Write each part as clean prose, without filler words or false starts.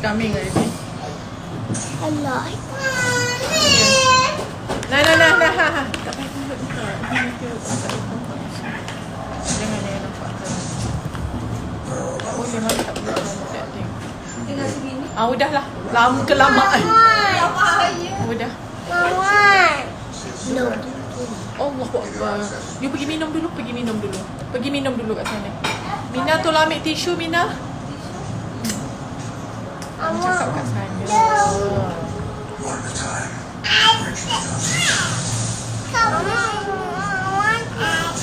coming already. Allah. Nah. Tak payah tunjuk muka. Jangan dia nampak. Tak boleh mana tak boleh nampak dia. Tinggal segini. Udahlah. Lama kelamaan. Udah. Mama. No. Allahu Akbar. You pergi minum dulu. Pergi minum dulu kat sana. Mina tolong ambil tisu, Mina. Cakap kat sana.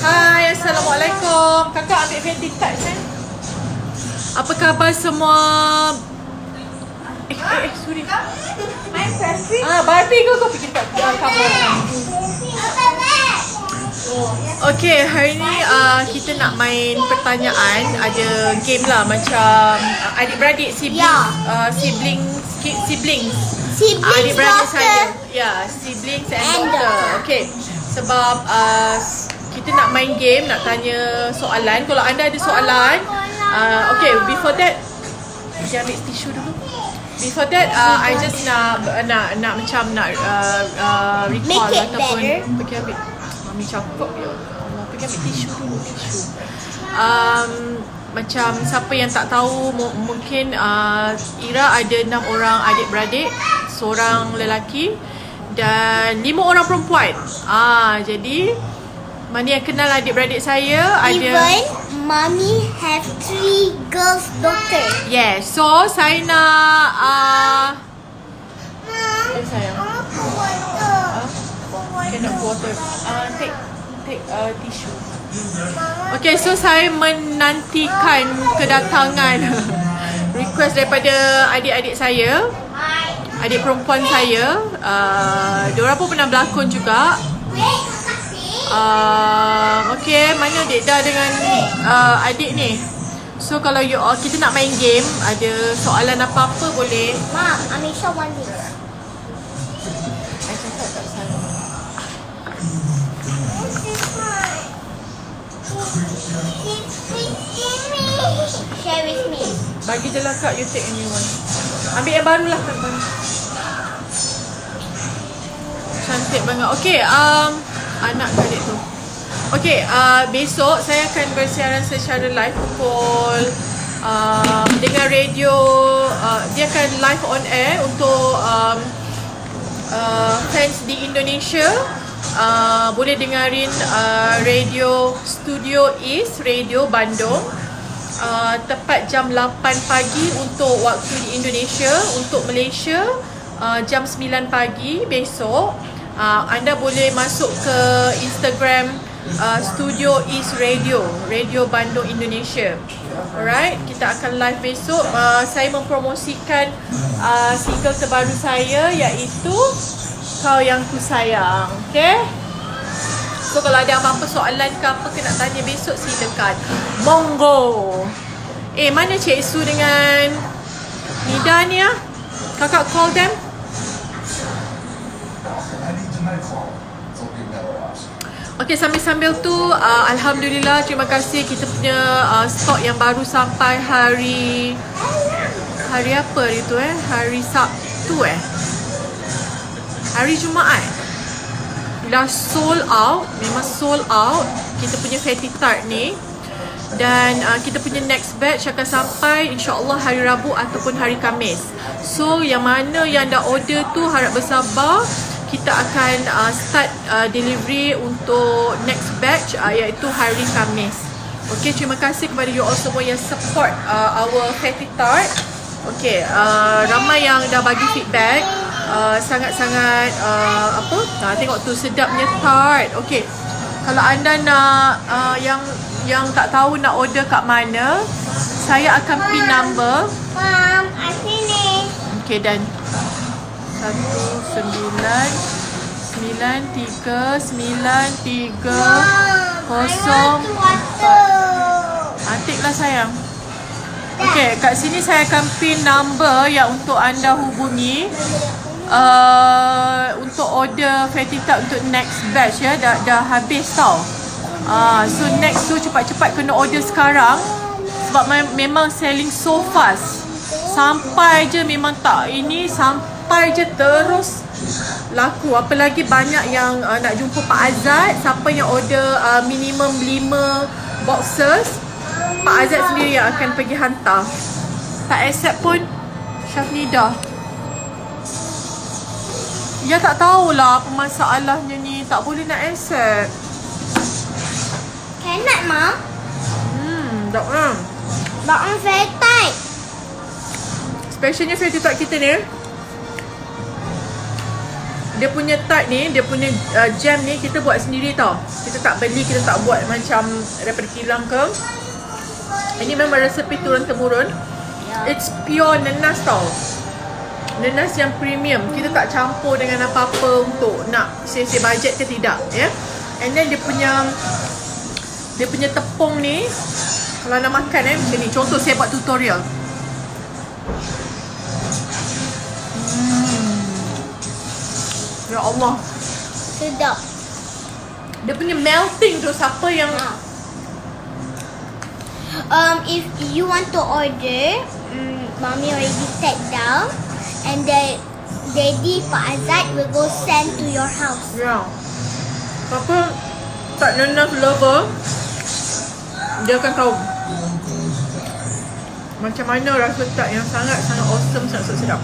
Hai, Assalamualaikum. Kakak ambil Fenty Touch Apa khabar semua? Sorry. Main Barbie. Barbie kau pergi kat kamar. Okay, hari ni kita nak main pertanyaan. Ada game lah macam adik-beradik, siblings. Adik-beradik saya. Ya, siblings and daughter. Okay, sebab kita nak main game, nak tanya soalan. Kalau anda ada soalan, okay, before that, saya ambil tisu dulu. Before that, I just nak macam nak recall Make it ataupun better. pergi ambil. Mami cakap ya Allah, pergi ambil tisu dulu, tisu. Macam siapa yang tak tahu, mungkin Ira ada 6 orang adik-beradik, seorang lelaki dan 5 orang perempuan. Jadi mana yang kenal adik-beradik saya? Even mommy have 3 girls daughter. Yes, so saya nak sayang. Cannot water. Take tissue. Okay, so saya menantikan kedatangan request daripada adik-adik saya, adik perempuan saya. Diorang pun pernah berlakon juga. Okay, mana Dekda dengan adik ni? So kalau kita nak main game, ada soalan apa-apa boleh. Mom, Amisha want this. I cakap tak salah. Share with me. Bagi je lah Kak, you take a new one. Ambil yang baru lah Kak. Cantik banget. Okay, anak adik tu. Okay, besok saya akan bersiaran secara live pukul dengan radio. Dia akan live on air untuk fans di Indonesia. Boleh dengarin radio Studio East, Radio Bandung. Tepat jam 8 pagi untuk waktu di Indonesia. Untuk Malaysia jam 9 pagi besok. Anda boleh masuk ke Instagram Studio East Radio, Radio Bandung Indonesia. Alright, kita akan live besok. Saya mempromosikan single terbaru saya, iaitu Kau Yang Ku Sayang. Okay? So kalau ada apa-apa soalan ke apa ke nak tanya besok, silakan. Monggo. Mana Cik Su dengan Nida ni ah? Kakak call them. Okay, sambil-sambil tu Alhamdulillah, terima kasih. Kita punya stok yang baru sampai hari apa hari tu hari Sabtu hari Jumaat. Dah sold out. Memang sold out kita punya Fenty Tart ni. Dan kita punya next batch akan sampai insyaAllah hari Rabu ataupun hari Khamis. So yang mana yang dah order tu harap bersabar. Kita akan start delivery untuk next batch iaitu hari Khamis. Okay, terima kasih kepada you all semua yang support our Fenty Tart. Okay, ramai yang dah bagi feedback. Sangat-sangat tengok tu sedapnya tart. Okay, kalau anda nak yang tak tahu nak order kat mana, saya akan pin number. Mom, I finished. Okay, dan 199390. Antiklah sayang. Okay, kat sini saya akan pin number yang untuk anda hubungi untuk order Fenty Tart untuk next batch ya. Dah habis tau. So next tu cepat-cepat kena order sekarang sebab memang selling so fast. Sampai je memang tak ini, sampai je terus laku. Apalagi banyak yang nak jumpa Pak Azad. Siapa yang order minimum 5 boxes, Pak Azad sendiri yang akan pergi hantar. Tak accept pun Syafnida. Ya tak tahulah apa masalahnya ni. Tak boleh nak accept. Cannot, Mom. Tak kan. But I'm very tight. Specialnya Fatty Tart kita ni, dia punya tart ni, dia punya jam ni kita buat sendiri tau. Kita tak beli, kita tak buat macam daripada kilang ke. Ini memang resepi turun temurun. It's pure nenas tau. Nenas yang premium. Kita tak campur dengan apa-apa untuk nak save budget ke tidak, ya. And then dia punya tepung ni, kalau nak makan macam ni. Contoh saya buat tutorial. Ya Allah. Sedap. Dia punya melting tu, siapa yang If you want to order, Mommy already set down, and then Daddy Pak Azad will go send to your house. ya. Siapa tak nenas lover, dia akan tahu macam mana rasa tart yang sangat-sangat awesome, sangat sedap.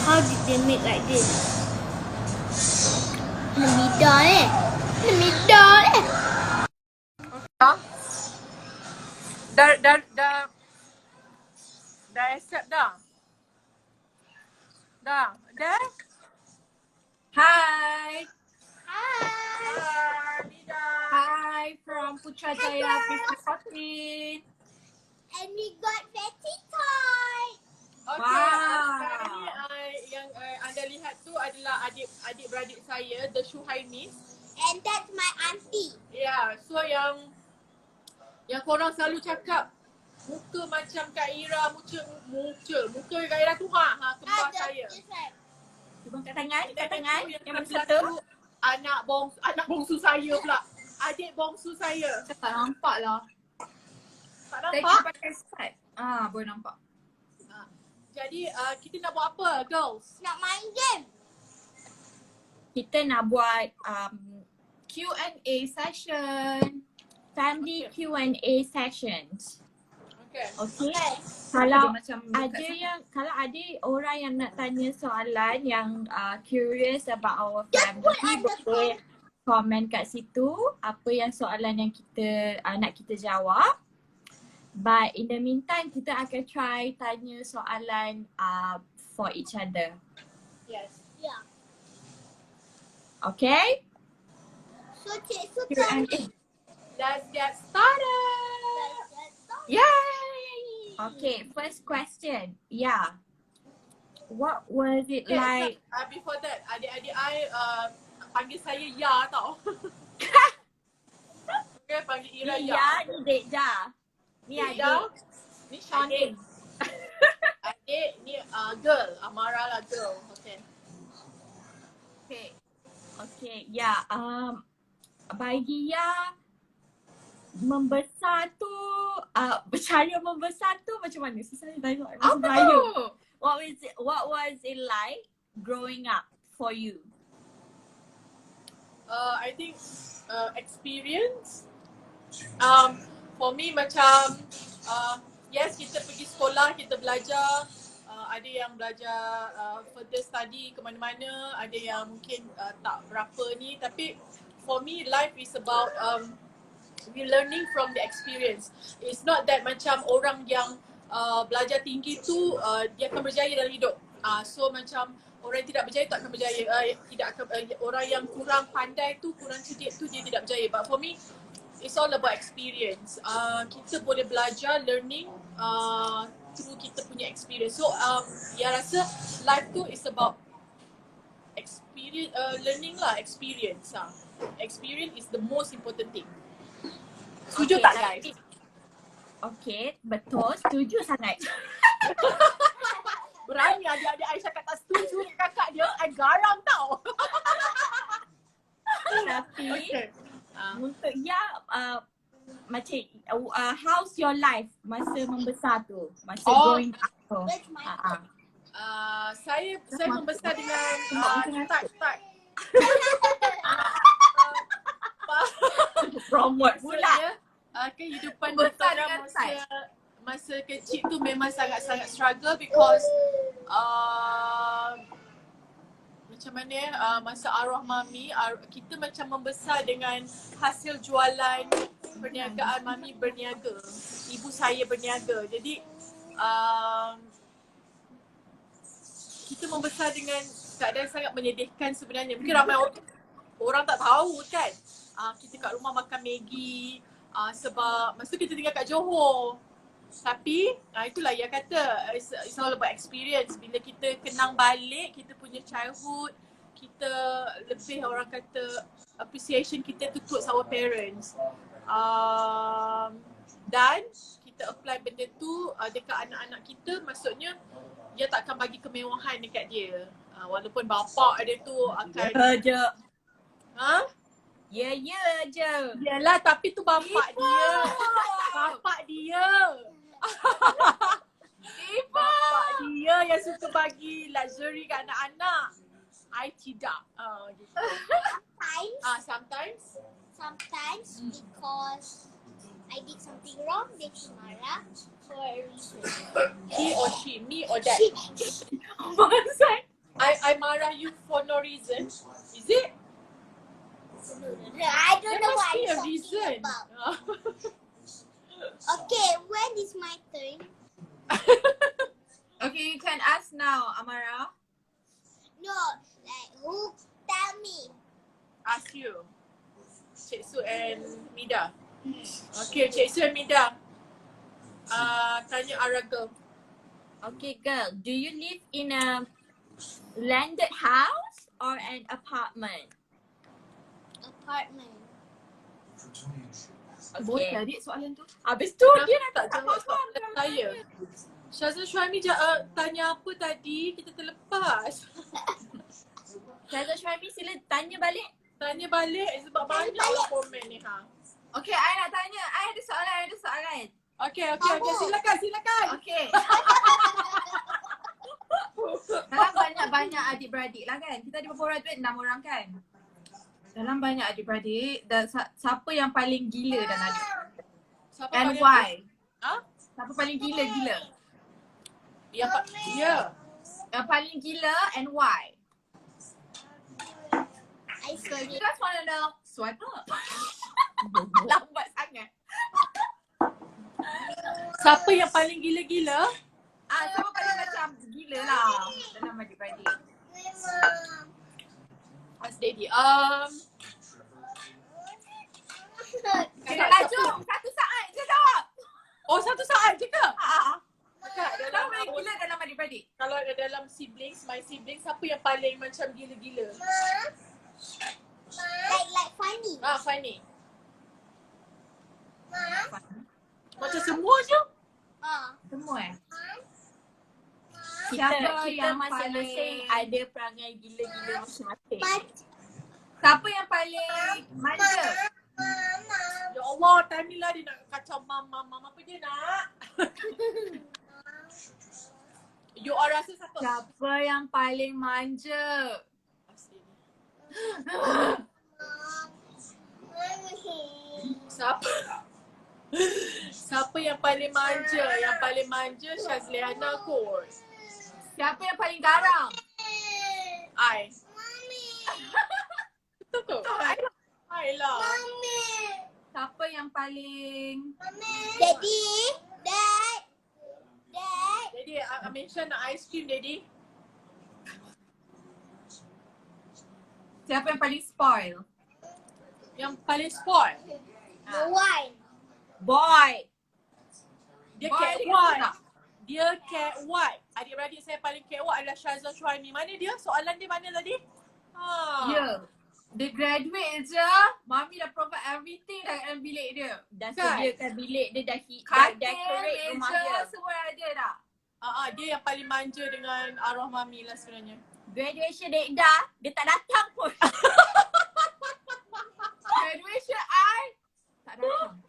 How did they make like this? Namidah eh. Namidah eh. Dah accept dah. Dah. Hi. Hi. Nida. Hi from Putrajaya 5040. And we got Betty toy. Okay, Wow. sekarang ni yang anda lihat tu adalah adik-beradik saya, The Shuhaimis. And that's my auntie. Ya, so yang korang selalu cakap muka macam Kak Ira, muka Kak Ira tu kembar saya. Cuba kat tangan, yang mana Sebelah satu? tu anak bongsu saya pula. Adik bongsu saya. Saya tak nampak lah. Tak Saya nampak? pakai slide. Boleh nampak. Jadi kita nak buat apa, girls? Nak main game. Kita nak buat Q&A session. Family Q&A sessions. Okay. Okay. Kalau macam kalau ada orang yang nak tanya soalan yang curious about our family, boleh komen kat situ apa yang soalan yang kita nak kita jawab. But in the meantime, kita akan try tanya soalan for each other. Yes. Yeah. Okay? So Cik tell me. Q&A. Let's get started. Yay! Okay, first question. Yeah. What was it Okay, like? so, before that, adik-adik I panggil saya Ya tau. Okay, panggil Ira Ya. Ya, ni Deja. Ni Deja. adik. Ni Shawnee. Adik ni girl, Amara lah girl. Okay. Okay. Okay, ya. Bagi Ya membesar tu, cara membesar tu macam mana? Susah nak tanya bahasa Melayu. What was it like growing up for you? I think experience. For me macam yes, kita pergi sekolah, kita belajar. Ada yang belajar further study ke mana-mana, ada yang mungkin tak berapa ni, tapi for me life is about we learning from the experience. It's not that macam orang yang belajar tinggi tu dia akan berjaya dalam hidup. So macam orang yang tidak berjaya tak akan berjaya. Orang yang kurang pandai tu, kurang cerdik tu dia tidak berjaya. But for me it's all about experience. Kita boleh belajar learning through kita punya experience. So ya rasa life tu is about experience, learning lah, experience. Experience is the most important thing. Setuju tak guys? Okay, betul. Setuju sangat. Berani adik-adik I cakap tak setuju dengan kakak dia, I garang tau. Tapi Okay. untuk Ya macam how's your life masa membesar tu? Masa Oh. growing up tu. That's my Saya membesar dengan tak Promote pula. maksudnya kehidupan Membesar kita dengan masa kecil tu memang sangat-sangat struggle because macam mana masa arwah mami kita macam membesar dengan hasil jualan perniagaan. Mami berniaga, ibu saya berniaga, jadi kita membesar dengan keadaan sangat menyedihkan sebenarnya. Mungkin ramai orang tak tahu kan. Kita kat rumah makan Maggi sebab masa kita tinggal kat Johor. Tapi itulah yang kata it's all about experience. Bila kita kenang balik kita punya childhood, kita lebih orang kata appreciation kita towards our parents. Dan kita apply benda tu dekat anak-anak kita, maksudnya dia tak akan bagi kemewahan dekat dia. Walaupun bapak dia tu akan je. Ya je. Yalah, tapi tu bapak dia. Bapak dia. Bapak dia yang suka bagi luxury kat anak-anak. I tidak. Gitu. Sometimes because I did something wrong, they should marah for a reason. He or she, me or that. Maksud? I marah you for no reason. Is it? I don't There know must what be you're a talking reason. about. Okay, when is my turn? Okay, you can ask now, Amara. No, like who tell me? Ask you. Cik Su and Mida. Okay, Cik Su and Mida. Tanya Araga. Okay, girl, do you live in a landed house or an apartment? Apartment. Okay. adik soalan tu. Habis tu dia nak tak jawab soalan saya. Syazwan Syuaimi tanya apa tadi? Kita terlepas. Syazwan Syuaimi sila tanya balik. Tanya balik sebab banyak orang komen ni Okay, I nak tanya. I ada soalan. Okay, silakan. Okay. Dalam banyak-banyak adik-beradik lah kan. Kita ada berapa orang tu? 6 orang kan? Dalam banyak adik-beradik, siapa yang paling gila dalam adik? Siapa And paling- why? Ha? Siapa paling gila? Yang paling gila and why? I saw You it. guys wanna know? Swipe up. Lambat sangat. Siapa yang paling gila-gila? Siapa paling macam gila lah dalam adik-beradik? Mas Daddy. Kena laju. 1 saat je jawab. Oh, 1 saat je ke? Siapa paling gila dalam adik-beradik? Kalau dalam siblings, my siblings, siapa yang paling macam gila-gila? Like funny. Fanny. Macam semua je. Semua Siapa kita yang masing-masing paling- ada perangai gila-gila masing-masing. But Siapa yang paling manja? Ya Allah, Tani lah dia nak kacau mama apa dia nak? You all rasa siapa? Siapa yang paling manja? Siapa yang paling manja? Yang paling manja Syazliana kot. Siapa yang paling garang? I. Mommy. Betul ke? I lah. Siapa yang paling Daddy. Dad. Jadi Amisha nak ice cream, Daddy. Siapa yang paling spoil? Yang paling sport. The one. Boy. Dia Boy, cat dia white. tak? Dia cat white. Adik-beradik saya paling cat white adalah Syazwan Syuaimi. Mana dia? Soalan dia mana tadi? Ya. Dia graduate je, mami dah provide everything dalam bilik dia. Dah Kan? sediakan bilik dia, dah Katil, decorate rumah dia. meja, Semua ada dah. Dia yang paling manja dengan arwah mami lah sebenarnya. Graduation date dah, dia tak datang pun. Graduation I tak datang.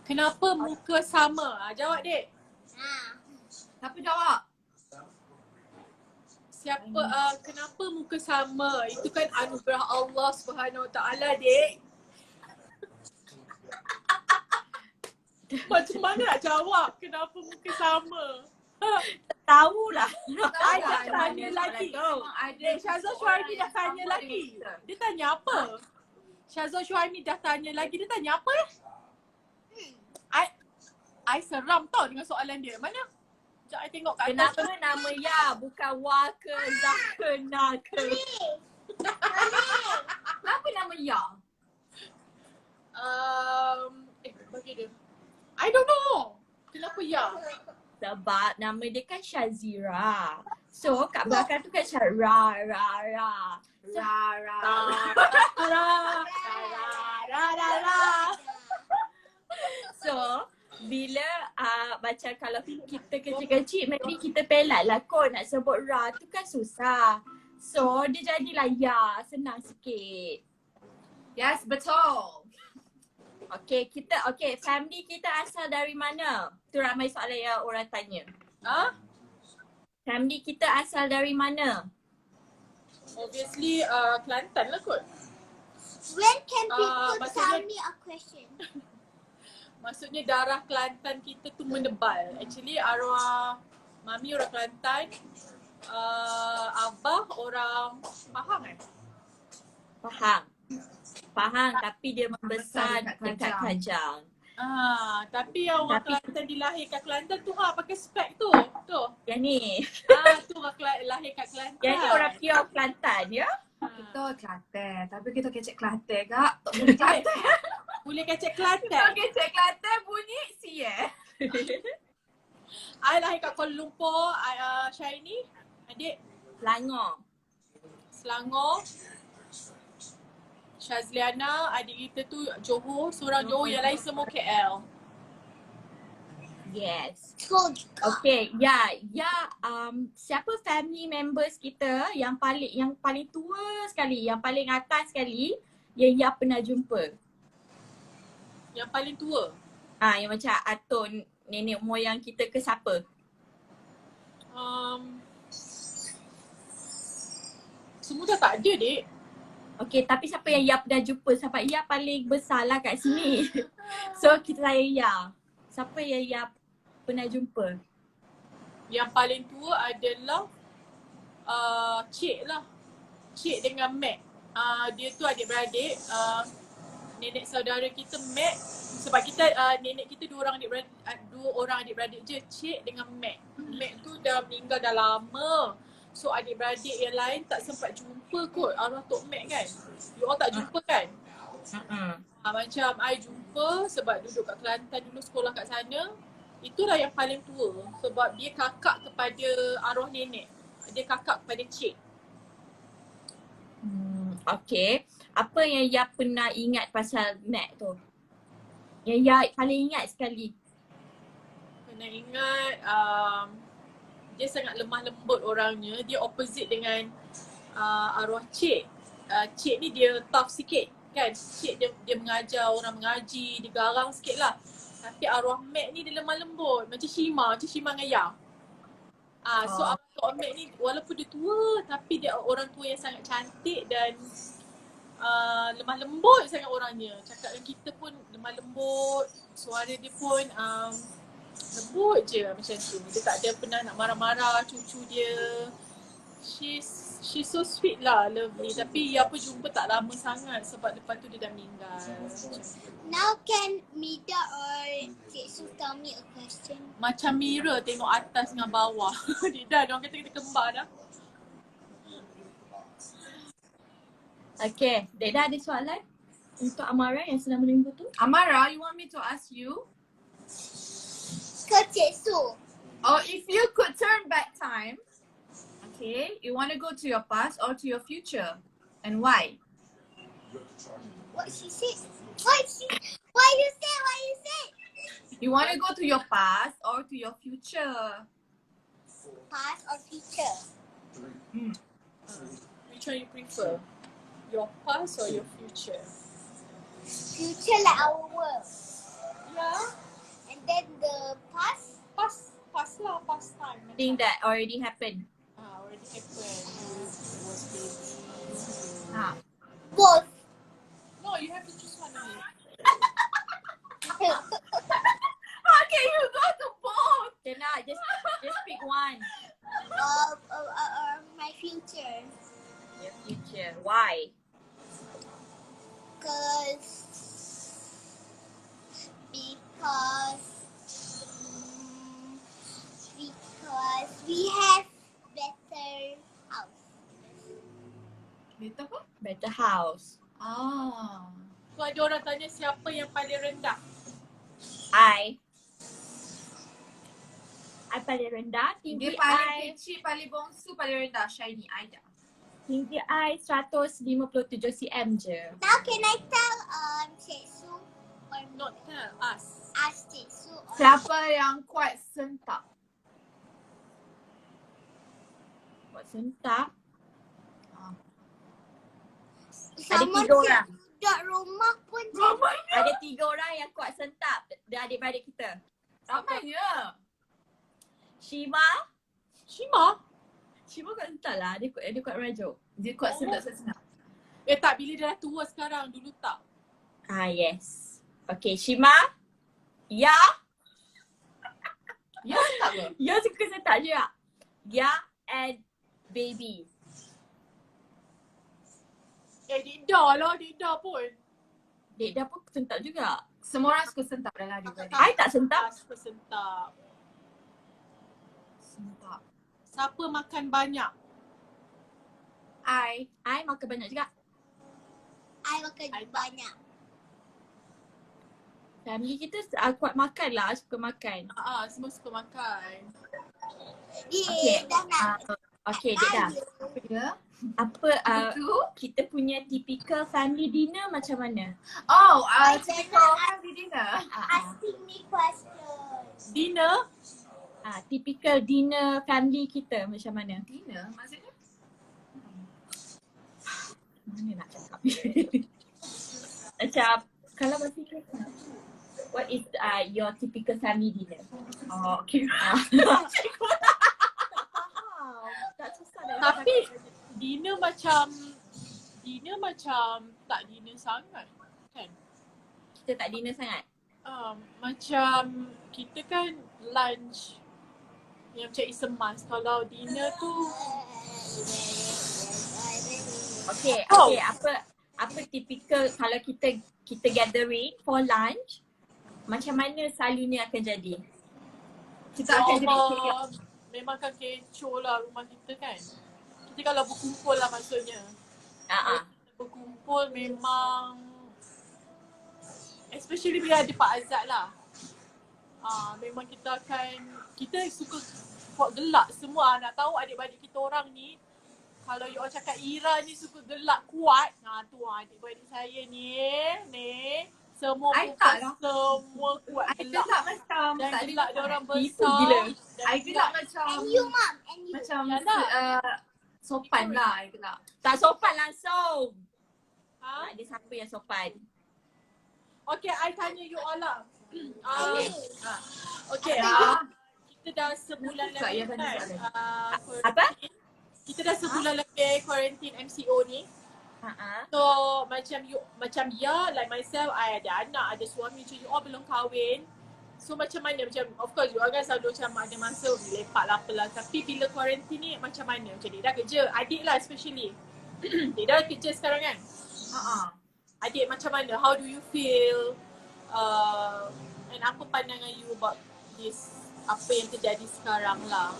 Kenapa muka sama? Jawab, Dek. Siapa jawab? Kenapa muka sama? Itu kan anugerah Allah Subhanahu Wa Taala, Dek. Macam mana nak jawab kenapa muka sama? Tahulah. I dah tanya lagi. Syazwa Syuaimi dah tanya lagi. Dia tanya apa? Syazwa Syuaimi dah tanya lagi. Dia tanya apa? I seram tau dengan soalan dia. Mana? Sekejap I tengok kat atas. Kenapa nama Ya bukan Wa ke Zah ke Na ke? Kenapa nama Ya? Bagi dia. I don't know. Kenapa ya? Sebab nama dia kan Shazira. So kat belakang tu kan Ra. So, So bila macam kalau kita kecil-kecil maybe kita pelat lah kot nak sebut Ra tu kan susah. So dia jadilah Ya, senang sikit. Yes, betul. Okay, family kita asal dari mana? Tu ramai soalan yang orang tanya. Family kita asal dari mana? Obviously Kelantan lah kot. When can people maksudnya- tell me a question? Maksudnya darah Kelantan kita tu menebal. Actually arwah mami orang Kelantan, abah orang Pahang kan? Faham, tapi dia membesar dekat Kajang. Tapi yang orang Kelantan dilahirkan Kelantan tu pakai spek tu. Yang ni. Tu orang lahir kat Kelantan. Yang ni orang pure Kelantan ya? Betul Kelantan. Tapi kita kecek Kelantan kak. Tak boleh Kelantan. Boleh kecek Kelantan. Kecek Kelantan bunyi si I lahir kat Kuala Lumpur, Syaini, adik Selangor. Syazliana, adik kita tu Johor, seorang Johor, yang lain semua KL. Yes. School. Okay, siapa family members kita yang paling tua sekali, yang paling atas sekali yang Ya pernah jumpa? Yang paling tua? Yang macam Atun, nenek moyang kita ke siapa? Semua dah tak ada, Dek. Okay, tapi siapa yang Ya pernah jumpa? Sebab Ya paling besar lah kat sini. So, kita tanya Ya. Siapa yang Ya pernah jumpa? Yang paling tua adalah Cik lah. Cik dengan Mac. Dia tu adik-beradik. Nenek saudara kita Mac. Sebab kita nenek kita dua orang adik-beradik je. Cik dengan Mac. Mac tu dah meninggal dah lama. So adik-beradik yang lain tak sempat jumpa kot arwah Tok Mac kan. You all tak jumpa kan? Macam I jumpa sebab duduk kat Kelantan dulu, sekolah kat sana. Itulah yang paling tua sebab dia kakak kepada arwah nenek. Dia kakak kepada cik. Okay. Apa yang Ya pernah ingat pasal Mac tu? Yang Ya paling ingat sekali? Pernah ingat dia sangat lemah lembut orangnya. Dia opposite dengan arwah cik. Cik ni dia tough sikit kan. Cik dia mengajar orang mengaji, dia garang sikit lah. Tapi arwah Mac ni dia lemah lembut. Macam Shima dengan Ya. So arwah Tok Mac ni walaupun dia tua tapi dia orang tua yang sangat cantik dan lemah lembut sangat orangnya. Cakap dengan kita pun lemah lembut. Suara dia pun lembut je macam tu. Dia tak ada pernah nak marah-marah cucu dia. She's so sweet lah, lovely. Tapi Ya pun jumpa tak lama sangat sebab lepas tu dia dah meninggal. Now can Mida or Cik Su tell me a question? Macam mirror tengok atas dengan bawah. Dia orang kata kita kembar dah. Okay, Deda ada soalan untuk Amara yang sedang menunggu tu? Amara, you want me to ask you? Ke Cik Su. Or if you could turn back time, okay, you want to go to your past or to your future? And why? What she said? What you say? You want to go to your past or to your future? Past or future? Which one you prefer? Your past or your future? Future like our work. something that already happened. Already happened. It was baby. Ha. Both. No, you have to choose one only. How can you go to both? Cannot, just pick one. My future. Your future. Why? Because we have better house. Betul apa? Better house. So ada orang tanya siapa yang paling rendah? I paling rendah, tinggi Dia paling I kecil, paling bongsu, paling rendah. Shiny Aida. tinggi I 157 cm je. Now can I tell Cik Su or Not tell us. ask Cik Su or Siapa yang kuat sentak? Buat sentak. sama tiga orang. Duduk rumah pun Ada 3 orang yang kuat sentak. Dia adik-beradik kita. Ramainya. Shima. Shima? Shima kuat sentak lah. Dia kuat merajuk. Dia kuat sentak senang. Tak, bila dia dah tua sekarang, dulu tak. Yes. Okay, Shima. Ya. Ya sentak ke? Ya suka sentak juga. Ya and baby. Dida lah, Dida pun. Dek dah pun sentak juga. Semua orang suka sentak dalam adik-beradik. I tak sentak. Suka sentak. Sentak. Siapa makan banyak? I makan banyak juga. I makan banyak. Family kita kuat makan lah, suka makan. Semua suka makan. Okay. Dah nak Okay, Dek dah. Ya. Apa Itu. kita punya typical family dinner macam mana? Oh, I typical cannot family dinner. asking me questions. Dinner? Typical dinner family kita macam mana? Dinner maksudnya? Mana nak cakap? Macam kalau bahasa Inggeris, what is your typical family dinner? Oh, okay. Tak susah dah. Tapi dinner macam tak dinner sangat kan? Kita tak dinner sangat. Macam kita kan lunch yang macam is a must. Kalau dinner tu Okay, Oh. okay. Apa typical kalau kita gathering for lunch, macam mana selalunya akan jadi? Kita akan jadi memang kan kecoh lah rumah kita kan. Kita kalau berkumpul lah maksudnya. Berkumpul memang especially bila ada Pak Azad lah. Memang kita suka buat gelak semua. Nak tahu adik-beradik kita orang ni, kalau you all cakap Ira ni suka gelak kuat, tu adik-beradik saya ni semua I tak lah. semua kuat I gelak. gelak macam Dan tak gelak dia orang Tipu besar. gila. Dan I gelak macam And you mom, and you. macam Yalah. sopan lah I gelak. Tak sopan langsung. Ha? Ada siapa yang sopan? Okay, I tanya you all lah. Okay. Okay, kita dah sebulan Kak, ya, lebih tanya kan. soalan. Apa? Kita dah sebulan lebih quarantine MCO ni. So macam ya, like myself, I ada anak, ada suami, macam you all belum kahwin. So macam mana, macam of course you all kan selalu macam ada masa lepak lah apalah. Tapi bila quarantine ni macam mana? Macam dia dah kerja, adik lah especially. Dia dah kerja sekarang kan? Adik macam mana? How do you feel? And apa pandangan you about this, apa yang terjadi sekarang lah?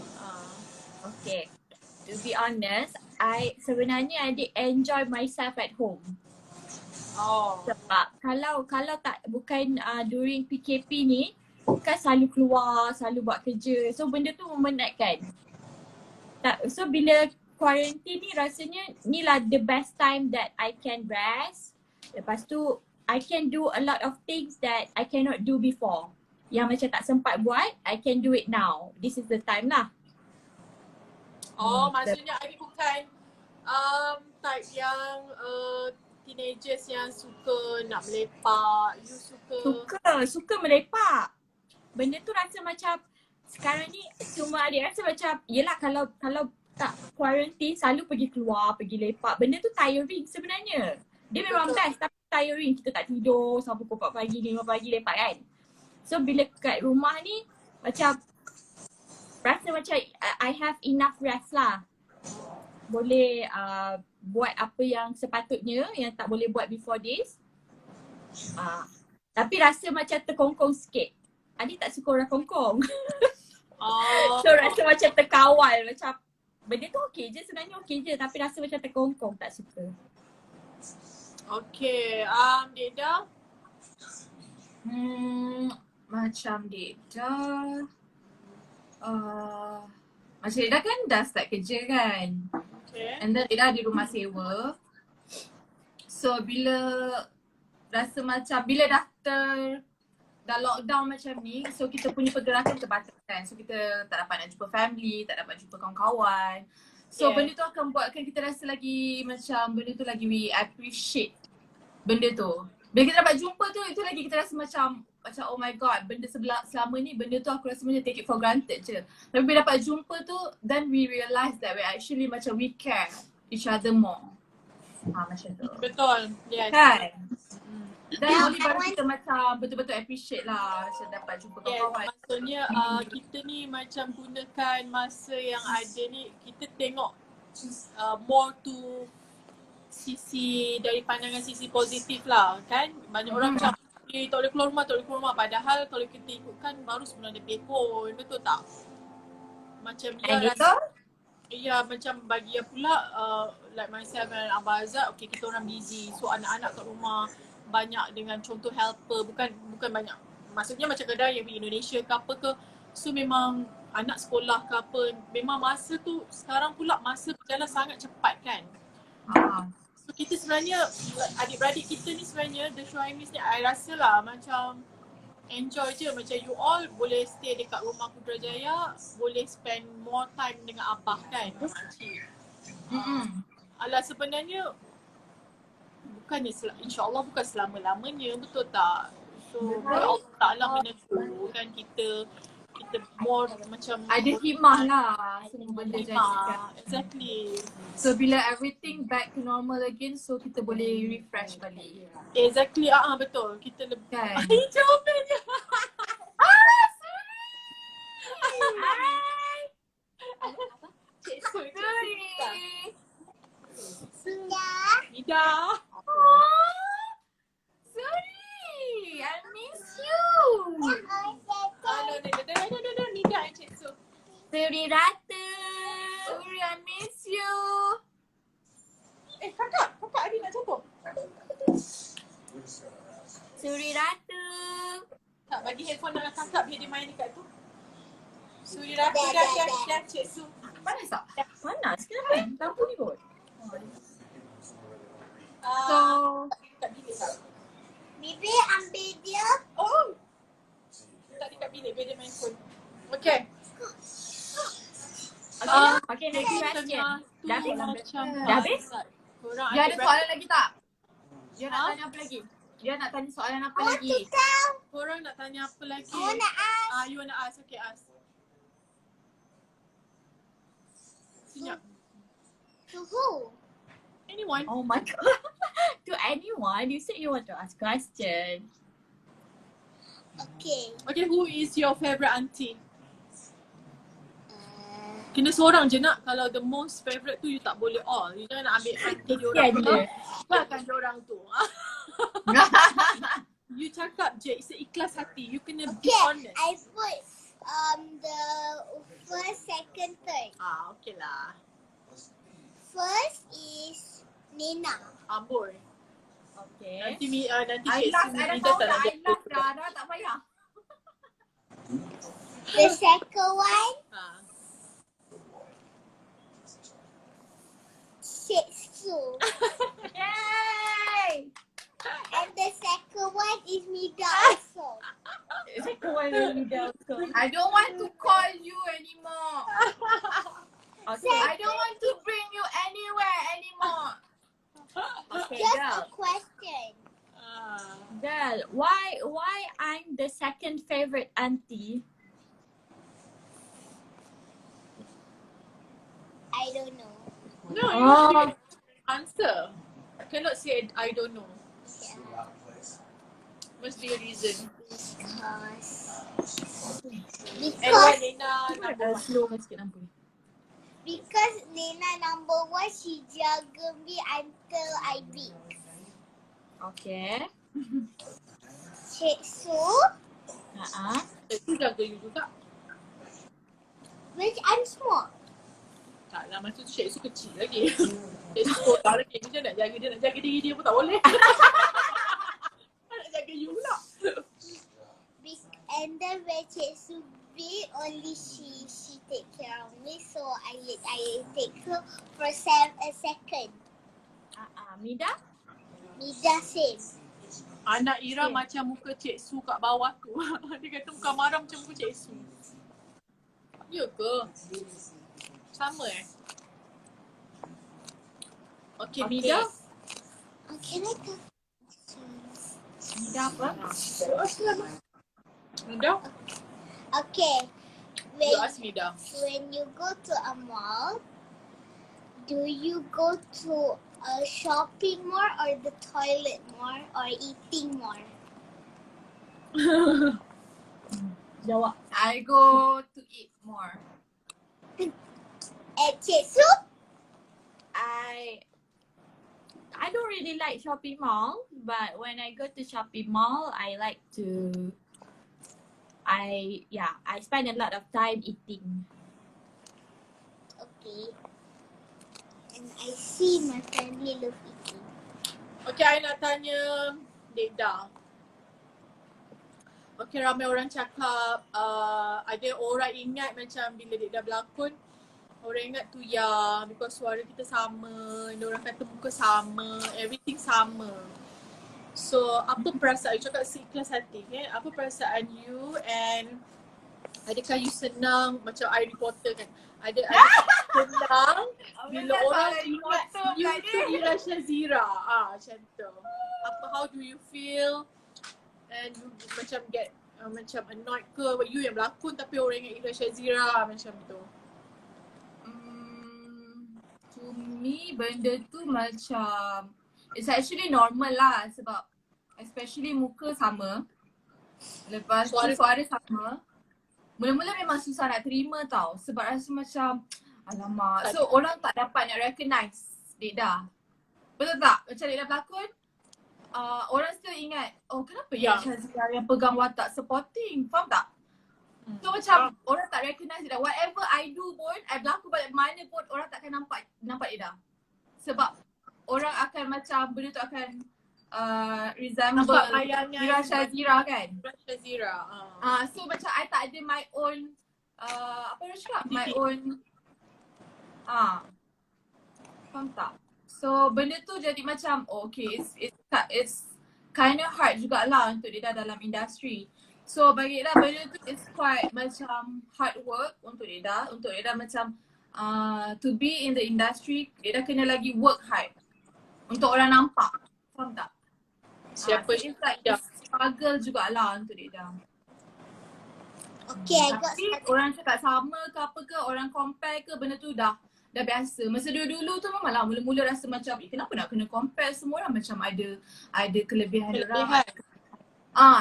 Okay. To be honest, sebenarnya I did enjoy myself at home. Sebab kalau tak bukan during PKP ni, kan selalu keluar, selalu buat kerja. So benda tu memenatkan. So bila quarantine ni rasanya ni lah the best time that I can rest. Lepas tu I can do a lot of things that I cannot do before. Yang macam tak sempat buat, I can do it now. This is the time lah. Maksudnya adik bukan type yang teenagers yang suka nak melepak. You suka Suka melepak. Benda tu rasa macam sekarang ni cuma adik rasa macam yelah kalau tak quarantine selalu pergi keluar, pergi lepak. Benda tu tiring sebenarnya. Dia memang best tapi tiring. Kita tak tidur sampai pukul 4 pagi, 5 pagi lepak kan. So bila kat rumah ni macam rasa macam I have enough rest lah. Boleh buat apa yang sepatutnya yang tak boleh buat before this. Tapi rasa macam terkongkong sikit. Adik tak suka orang kongkong. So rasa macam terkawal. Macam benda tu okey je, sebenarnya okey je. Tapi rasa macam terkongkong, tak suka. Okay, Deda? Macam Deda macam Deda kan dah start kerja kan. Okay. And then Deda di rumah sewa. So bila rasa macam bila dah lockdown macam ni, so kita punya pergerakan terbatas kan. So kita tak dapat nak jumpa family, tak dapat jumpa kawan-kawan. So benda tu akan buatkan kita rasa lagi macam benda tu lagi we appreciate benda tu. Bila kita dapat jumpa tu, itu lagi kita rasa macam oh my god, benda selama ni benda tu aku rasa macam take it for granted je. Tapi bila dapat jumpa tu, then we realise that we actually macam we care each other more. Macam tu. Betul. Yes. Kan? Dan only baru kita macam betul-betul appreciate lah macam dapat jumpa kawan-kawan. Maksudnya kita ni macam gunakan masa yang ada ni, kita tengok more to sisi dari pandangan sisi positif lah kan. Banyak orang macam tak boleh keluar rumah, padahal kalau kita ikutkan baru sebenarnya pekon, betul tak? Macam dia rasa, ya macam bagi yang pula like myself dan Abah Azad, okay kita orang busy, so anak-anak kat rumah banyak dengan contoh helper, bukan banyak, maksudnya macam kadang yang di Indonesia ke apa ke, so memang anak sekolah ke apa, memang masa tu sekarang pula masa berjalan sangat cepat kan. So kita sebenarnya adik-beradik kita ni sebenarnya The Shuaimis ni I rasa lah macam enjoy je, macam you all boleh stay dekat rumah Putrajaya, boleh spend more time dengan Abah kan, makcik. Alah sebenarnya bukannya insyaAllah bukan selama-lamanya, betul tak? So Allah Ta'ala menentukan kita more macam ada hikmah lah semua benda jadi kan. Exactly. So bila everything back to normal again, so kita boleh refresh balik. Exactly, betul. Kita lebih Kan? jawapannya. Cik Suri. Ida. Sorry, I miss you. No, Nida and Cik Su. Suri Ratu. Sorry, I miss you. Kakak Adi nak campur? Suri Ratu. Tak, bagi handphone dalam kakak biar dia main dekat tu. Suri Ratu dan Cik Su. Panas tak? Panas kenapa? Lampu ni kot. So, Dekat bilik tak? Bibi ambil dia. Oh! Tak dekat bilik biar dia main phone. Okay. Okay, next question. Dah habis? Macam Dah habis? Korang dia ada adik-beradik- soalan lagi tak? Dia nak tanya apa lagi? Dia nak tanya soalan apa lagi? Korang nak tanya apa lagi? I wanna ask. You wanna ask? Okay, ask. Senyap. To who? Anyone? Oh my god. To anyone, you said you want to ask question. Okay. Okay, who is your favourite auntie? Kena seorang je nak. Kalau the most favourite tu you tak boleh all. You jangan nak ambil auntie dia orang tu. Bahkan dia orang tu. You cakap je, seikhlas hati. You kena be Okay, honest. I put the first, second, third. Okay lah. First is Nina. Amboi. Okay. Nanti I Cik last, Su I dah Nida tahu tak dah, nak I last dah, tak payah. The second one, Shih Tzu. Yay! And the second one is Nida also. I don't want to call you anymore. Okay. I don't want to bring you anywhere anymore. Okay, Just girl. a question. Girl, why I'm the second favorite auntie? I don't know. No, you Oh. should answer. I cannot say I don't know. Yeah. Must be a reason. And why Because Nina number one? Slow sikit lampu ni. because Nina number 1, she jaga me until I big. Okay. Cik Su, Itu jaga you juga. which I'm small. Tak lah, masa tu Syed Su kecil lagi. Syed Su sekolah lagi. Macam nak jaga dia, nak jaga diri dia pun tak boleh. Nak jaga you pula. And then when Cik Su big, only she take care of me, so I take her for a second. Mida? Mida same. Anak Ira macam muka Cik Su kat bawah tu. Dia kata muka marah macam muka Cik Su. Ya ke? Sama Okay, Mida. Can I go? Mida apa? Mida? Okay. You ask Mida. When you go to a mall, do you go to a shopping mall or the toilet mall or eating mall? Jawab. I go to eat more. At Cik Su? I don't really like shopping mall, but when I go to shopping mall, I like to I spend a lot of time eating. Okay. And I see my family love eating. Okay, I nak tanya Deda. Okay, ramai orang cakap ada orang ingat macam bila Deda berlakon, orang ingat tu ya, because suara kita sama, orang kata muka sama, everything sama. So, apa perasaan, you cakap seikhlas hati, apa perasaan you and adakah you senang macam I reporter kan? Adakah senang bila orang ingat you tu Ira Shazira? Macam tu. How do you feel? And you macam get macam annoyed ke you yang berlakon tapi orang ingat Ira Shazira macam tu? To me, benda tu macam it's actually normal lah sebab especially muka sama. Lepas tu suara sama. Mula-mula memang susah nak terima tau sebab rasa macam alamak. So orang tak dapat nak recognize Deda. Betul tak? Macam Deda berlakon, orang still ingat, oh kenapa ya Shazira yang pegang watak supporting? Faham tak? So macam orang tak recognize Deda. Whatever I do pun, I berlakon balik mana pun orang takkan nampak Deda. Sebab orang akan macam benda tu akan resemble Ira Shazira kan? Ira Shazira. So macam I tak ada my own apa orang cakap? My own faham tak? So benda tu jadi macam okay, it's kind of hard jugalah untuk Deda dalam industri. So bagi Deda benda tu is quite macam hard work untuk Deda macam to be in the industry, Deda kena lagi work hard untuk orang nampak. Faham tak? Siapa it's like struggle jugalah untuk Deda. Okay, I got Tapi orang cakap sama ke apa ke, orang compare ke, benda tu dah biasa. Masa dulu tu memang lah mula-mula rasa macam kenapa nak kena compare, semua orang macam ada kelebihan orang.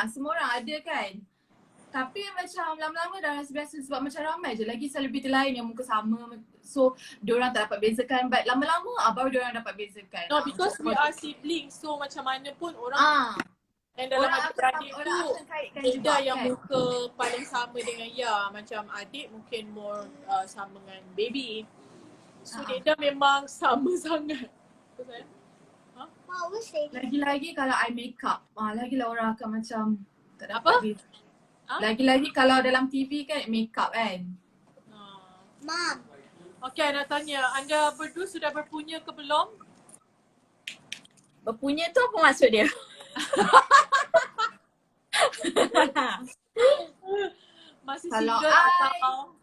Semua orang ada kan. Tapi macam lama-lama dah rasa biasa sebab macam ramai je lagi selebriti lain yang muka sama. So diorang tak dapat bezakan, but lama-lama baru diorang dapat bezakan. No, because we are siblings, so macam mana pun orang dan dalam adik-beradik tu Deda yang kan? muka paling sama dengan Ya. Macam adik mungkin more sama dengan baby. So Deda memang sama sangat. Betul saya? What was it? Lagi-lagi kalau I make up, lagilah orang akan macam tak dapat Apa? beza. Lagi-lagi kalau dalam TV kan make up kan. Mom. Okay, nak tanya, anda berdua sudah berpunya ke belum? Berpunya tu apa maksud dia? Masih Kalau single I- atau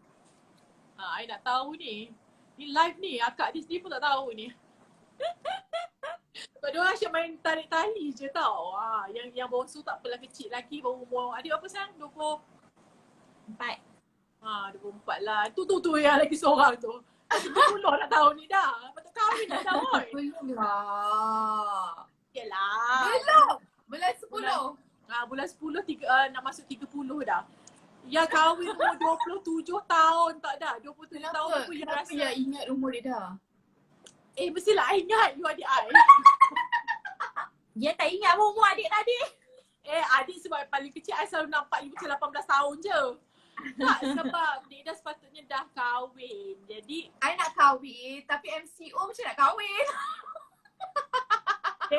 I nak tahu ni. Ni live ni, akak dia sendiri pun tak tahu ni. Sebab diorang asyik main tarik tali je tau. Yang bongsu tak apalah, kecil lagi, baru umur adik apa sayang? 4. 24 lah. Tu yang lagi seorang tu. 30 dah tahun ni dah. Patut kahwin dah boy. Belum lah. Yelah. Belum. Bulan 10. Bulan 10 nak masuk 30 dah. Yang kahwin umur 27 tahun tak dah. 27 tahun tu yang Kenapa rasa. yang ingat umur dia dah? Mestilah I ingat you adik I. Dia tak ingat pun umur adik-adik. Adik sebab paling kecil I selalu nampak you macam 18 tahun je. Tak, sebab dia dah sepatutnya dah kahwin. Jadi I nak kahwin tapi MCO macam nak kahwin.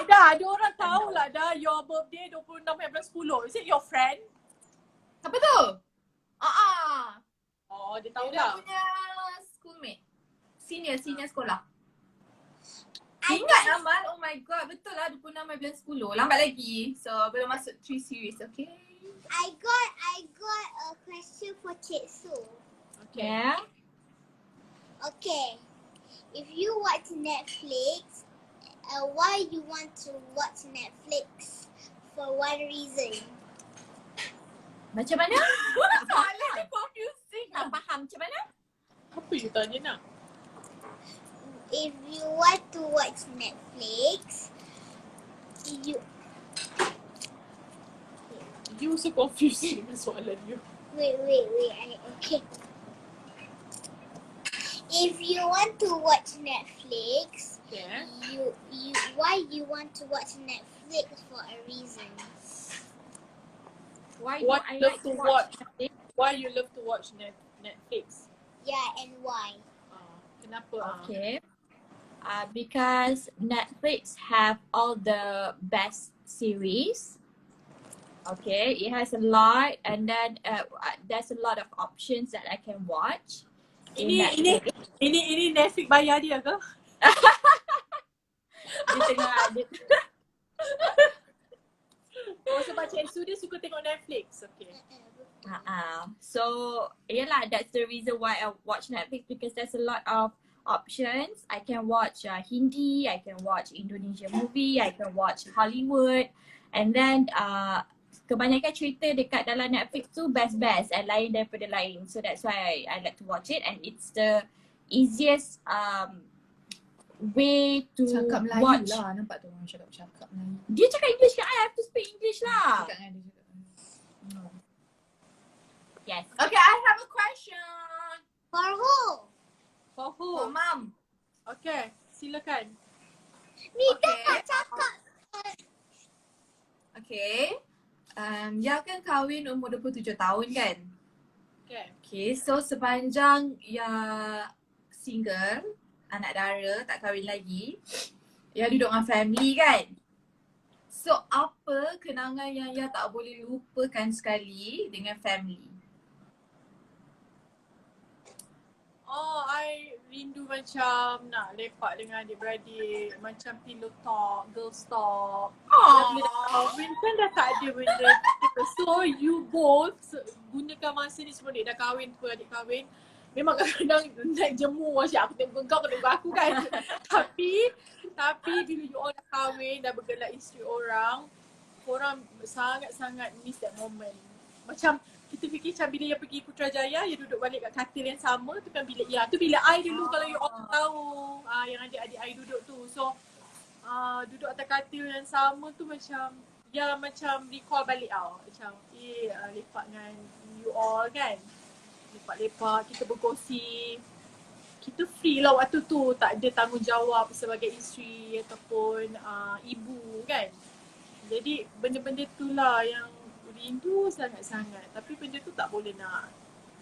dah ada orang tahulah dah your birthday 26 bulan 10. Is it your friend? Apa tu? Oh, dia tahu Dia dah. punya schoolmate. Senior sekolah. Ingat Amal, oh my god, betul lah 26 bulan 10. Lambat lagi. So belum masuk 3 series, okay? I got a question for Cik Su. Okay. Yeah. Okay. If you watch Netflix, why you want to watch Netflix? For what reason? Macam mana? Soalan dia confusing. Tak faham macam mana? Apa you tanya nak? If you want to watch Netflix, You so confused dengan soalan you. wait. Okay. If you want to watch Netflix, Yeah. why you want to watch Netflix for a reason? Why What do I love like to to watch? watch? Why you love to watch Netflix? Yeah, and why? Kenapa? Okay. Because Netflix have all the best series. Okay, it has a lot, and then there's a lot of options that I can watch. in Netflix. Ini Netflix bayar dia ke? Dia tengah dia, Oh, sebab Cik Su dia suka tengok Netflix. Okay. So yeah, that's the reason why I watch Netflix, because there's a lot of options. I can watch Hindi, I can watch Indonesian movie, I can watch Hollywood, and then kebanyakan cerita dekat dalam Netflix tu best and lain daripada lain. So that's why I like to watch it, and it's the easiest way to Cakap Melayu watch. lah, nampak tu orang cakap Melayu. Dia cakap English kan? I have to speak English lah. Cakap dengan dia cakap. Yes. Okay, I have a question. For who? For who? For mom. Okay, silakan. Nida Okay. nak cakap. Okay. Ya kan kahwin umur 27 tahun kan? Okay. Okay, so sepanjang ya single, anak dara, tak kahwin lagi, ya duduk dengan family kan? So apa kenangan yang ya tak boleh lupakan sekali dengan family? Oh, I rindu macam nak lepak dengan adik-beradik, macam pillow talk, girls talk. Bila dah kahwin kan dah tak ada benda. So you both gunakan masa ni semua. Dah kahwin pun, adik kahwin. Memang kadang-kadang naik jemu macam aku tengok kau tengok aku kan. Tapi bila you all dah kahwin, dah bergelar isteri orang, korang sangat-sangat miss that moment. Macam kita fikir macam bila dia pergi Putrajaya, dia duduk balik kat katil yang sama, tu kan bilik ya. Tu bilik I dulu kalau you all tahu. Yang adik-adik I duduk tu. So duduk atas katil yang sama tu macam ya macam recall balik tau. Macam lepak dengan you all kan. Lepak-lepak, kita bergosip. Kita free lah waktu tu, tak ada tanggungjawab sebagai isteri ataupun ibu kan. Jadi benda-benda tu lah yang rindu sangat-sangat. Tapi benda tu tak boleh nak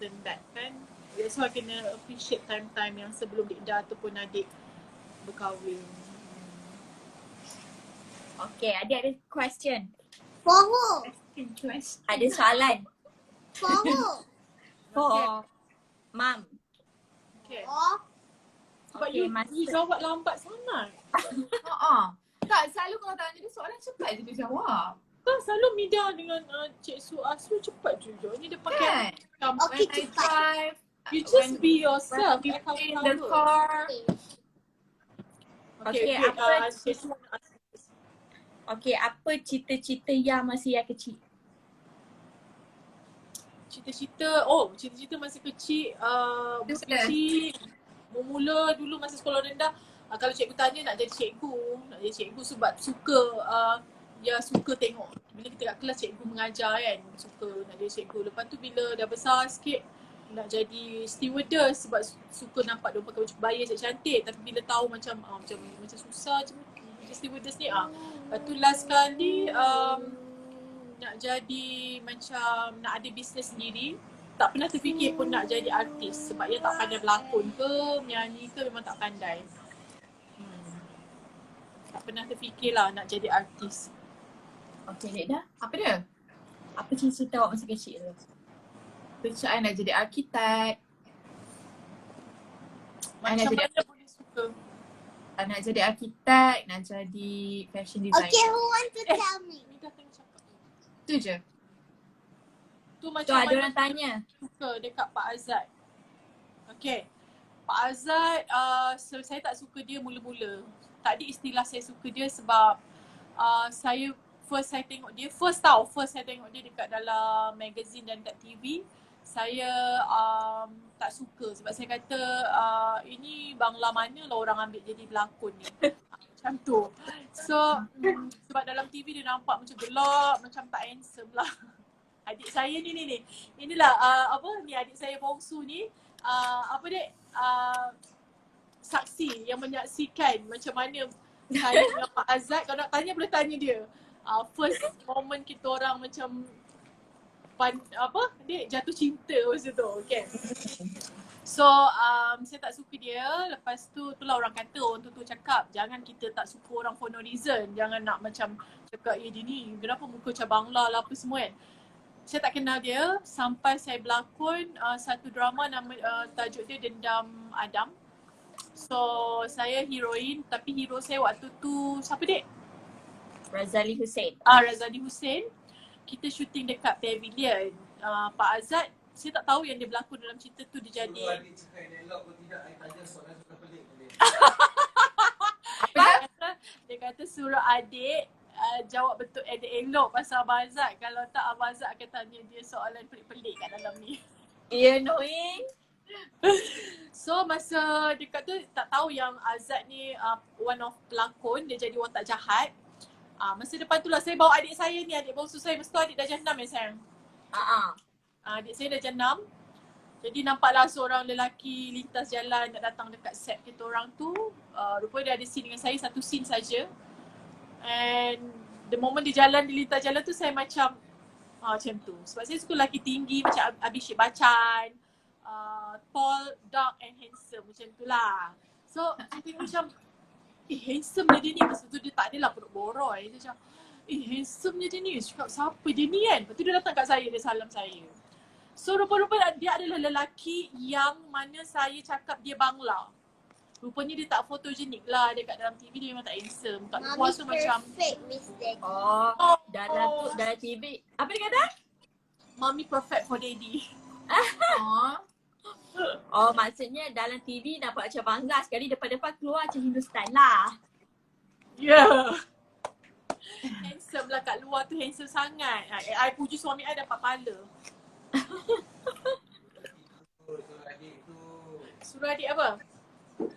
turn back kan. That's why kena appreciate time-time yang sebelum Dikda ataupun adik berkahwin. Okay, adik ada question. For who? Ada soalan. For who? For Mom. Okay. Oh, Sebab Okay, you jawab lambat sangat. Tak, selalu kalau tanya dia soalan cepat je dia jawab. Kan selalu Mida dengan Cik Su Asru cepat juga. Ni dia pakai Kan? okay, When I cepat. drive, You just be yourself. when Like I'm in how the car. Okay, okay, apa Cik Su Okay, apa cita-cita yang masih yang kecil? Cita-cita masa kecil mula dulu masa sekolah rendah, kalau cikgu tanya nak jadi cikgu sebab suka, dia suka tengok bila kita kat kelas cikgu mengajar kan, suka nak jadi cikgu. Lepas tu bila dah besar sikit nak jadi stewardess sebab suka nampak dia pakai baju kebaya cantik, tapi bila tahu macam susah je jadi stewardess ni. Lepas tu last kali nak jadi macam nak ada bisnes sendiri. Tak pernah terfikir pun nak jadi artis sebab dia tak pandai berlakon ke, menyanyi ke, memang tak pandai. Tak pernah terfikir lah nak jadi artis. Okay, Dek dah. Apa dia? Apa cita-cita awak masa kecil tu? Saya nak jadi arkitek. Macam nak jadi mana boleh suka? Nak jadi arkitek, nak jadi fashion designer. Okay, who want to tell me? Ni dah tengah cakap. Tu je. Tu macam Tu ada mana orang tanya. suka dekat Pak Azad. Okay. Pak Azad, saya tak suka dia mula-mula. Tak ada istilah saya suka dia sebab first saya tengok dia dekat dalam magazine dan dekat TV. Saya tak suka sebab saya kata ini bangla mana lah orang ambil jadi pelakon ni. Macam tu. So sebab dalam TV dia nampak macam gelap, macam tak handsome lah. Adik saya ni. Inilah ni adik saya bongsu ni. Saksi yang menyaksikan macam mana saya dengan Pak Azad. Kalau nak tanya boleh tanya dia. First moment kita orang macam dia jatuh cinta masa tu, okay. So saya tak suka dia. Lepas tu itulah orang kata, orang tu cakap jangan kita tak suka orang for no reason. Jangan nak macam cakap dia ni kenapa muka macam bangla lah apa semua kan. Saya tak kenal dia sampai saya berlakon satu drama nama tajuk dia Dendam Adam. So saya heroin, tapi hero saya waktu tu siapa dek? Razali Hussein. Razali Hussein. Kita shooting dekat Pavilion. Pak Azad, saya tak tahu yang dia berlakon dalam cerita tu dia jadi. Adik cakap yang elok pun tidak, saya tanya soalan pelik tadi. Dia kata suruh adik jawab betul elok pasal Abang Azad. Kalau tak Abang Azad akan tanya dia soalan pelik-pelik kat dalam ni. Ya, annoying. So masa dekat tu tak tahu yang Azad ni one of pelakon, dia jadi watak jahat. Masa depan tu lah saya bawa adik saya ni, adik bongsu saya. Masa tu adik darjah 6 ya sayang. Adik saya darjah 6. Jadi nampaklah seorang lelaki lintas jalan nak datang dekat set kita orang tu. Rupanya dia ada scene dengan saya, satu scene saja. And the moment dia jalan, dia lintas jalan tu saya macam macam tu. Sebab saya suka lelaki tinggi macam Abhishek Bachchan, tall, dark and handsome macam tu lah. So saya tengok macam handsome dia ni. Masa tu dia tak adalah perut boroi. Dia macam handsome dia ni. Cakap siapa dia ni kan. Lepas tu dia datang kat saya, dia salam saya. So rupa-rupa dia adalah lelaki yang mana saya cakap dia bangla. Rupanya dia tak fotogenik lah. Dekat dalam TV dia memang tak handsome. Kat luar tu macam perfect, Miss Daddy. Dalam TV. Apa dia kata? Mommy perfect for daddy. Oh, maksudnya dalam TV nampak macam bangla, sekali depan-depan keluar macam Hindustan lah. Yeah. Handsome lah kat luar tu, handsome sangat. I puji suami I dapat pahala. Suruh adik tu, Suruh adik apa?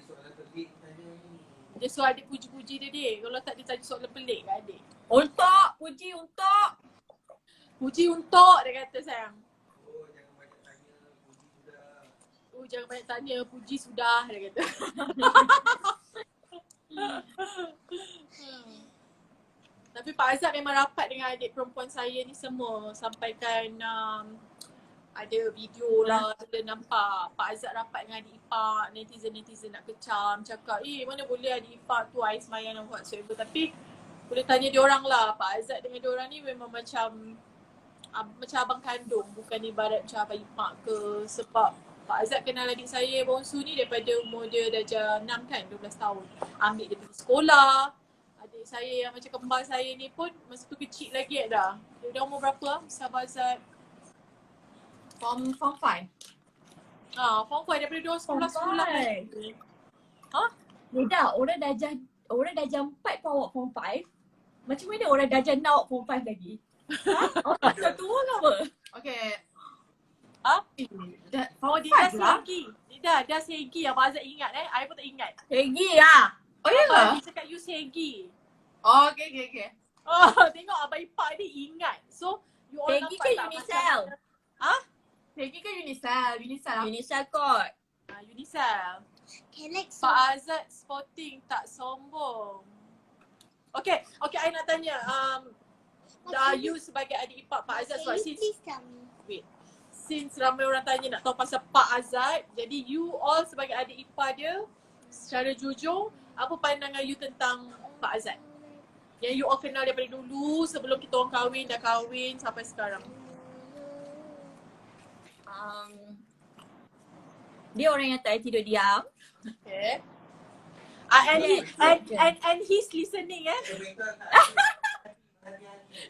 soalan pelik tanya ni. Dia suruh adik puji-puji dia dek. Kalau tak dia tanya soalan pelik kat adik. Untuk, puji untuk. Puji untuk dia kata sayang. Oh, jangan banyak tanya, puji sudah. Oh jangan banyak tanya, puji sudah dia kata. Tapi Pak Azad memang rapat dengan adik perempuan saya ni semua. Sampaikan ada video lah, bila nampak Pak Azad rapat dengan adik ipar, netizen-netizen nak kecam, cakap mana boleh adik ipar tu ais mayan dan whatsoever. Tapi boleh tanya diorang lah, Pak Azad dengan diorang ni memang macam abang kandung, bukan ibarat macam abang ipar ke. Sebab Pak Azad kenal adik saya bongsu ni daripada umur dia darjah 6 kan, 12 tahun. Ambil dia pergi sekolah. Adik saya yang macam kembar saya ni pun masa tu kecil lagi dah. Dia dah umur berapa lah? Abang Azad? Form 5. Form 5 daripada dia sekolah-sekolah. Nida, orang darjah 4 pun awak form 5. Macam mana orang darjah 6 awak form 5 lagi? Awak tak tua ke apa? Okay. Oh dia dah lagi. Dia dah segi. Abang Azad ingat I pun tak ingat. Peggy lah. Oh ya ke? Dia cakap you segi. Oh, okay. Oh, tengok abang ipar ni ingat. So, you all Peggy nampak ke tak Unicell? Peggy ke Unicell? Unicell lah. Unicell kot. Unicell. Okay, let's Pak Azad sporting tak sombong. Okay, I nak tanya. You sebagai adik ipar Pak Azad sebab since please tell me. since ramai orang tanya nak tahu pasal Pak Azad, jadi you all sebagai adik ipar dia secara jujur, apa pandangan you tentang Pak Azad? Yang you all kenal daripada dulu sebelum kita orang kahwin, dah kahwin sampai sekarang. Dia orang yang tak tidur diam. Okay. And he's listening Mereka tak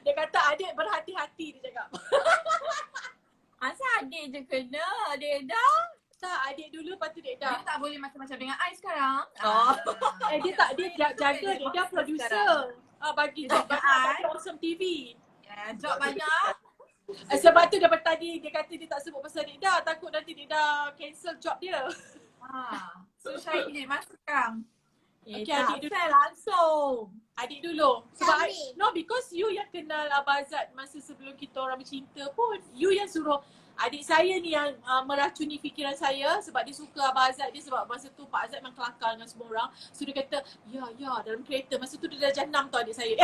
Dia kata adik berhati-hati, dia cakap. Asal adik je kena, dia dah. Tak, adik dulu lepas tu dia dah. Dia tak boleh macam-macam dengan I sekarang. Oh. Dia jaga, dia dah producer. Bagi job bagi Awesome TV. Job banyak. Sebab tu daripada tadi dia kata dia tak sebut pasal dia dah. Takut nanti dia dah cancel job dia. So Syahid dia masuk sekarang. Okay, Tak adik dulu. fair langsung. Adik dulu. Sebab Sambil. no, because you yang kenal Abang Azad masa sebelum kita orang bercinta pun. You yang suruh adik saya ni yang meracuni fikiran saya sebab dia suka Abang Azad dia sebab masa tu Pak Azad memang kelakar dengan semua orang. So dia kata, ya dalam kereta. Masa tu dia darjah 6 tau adik saya.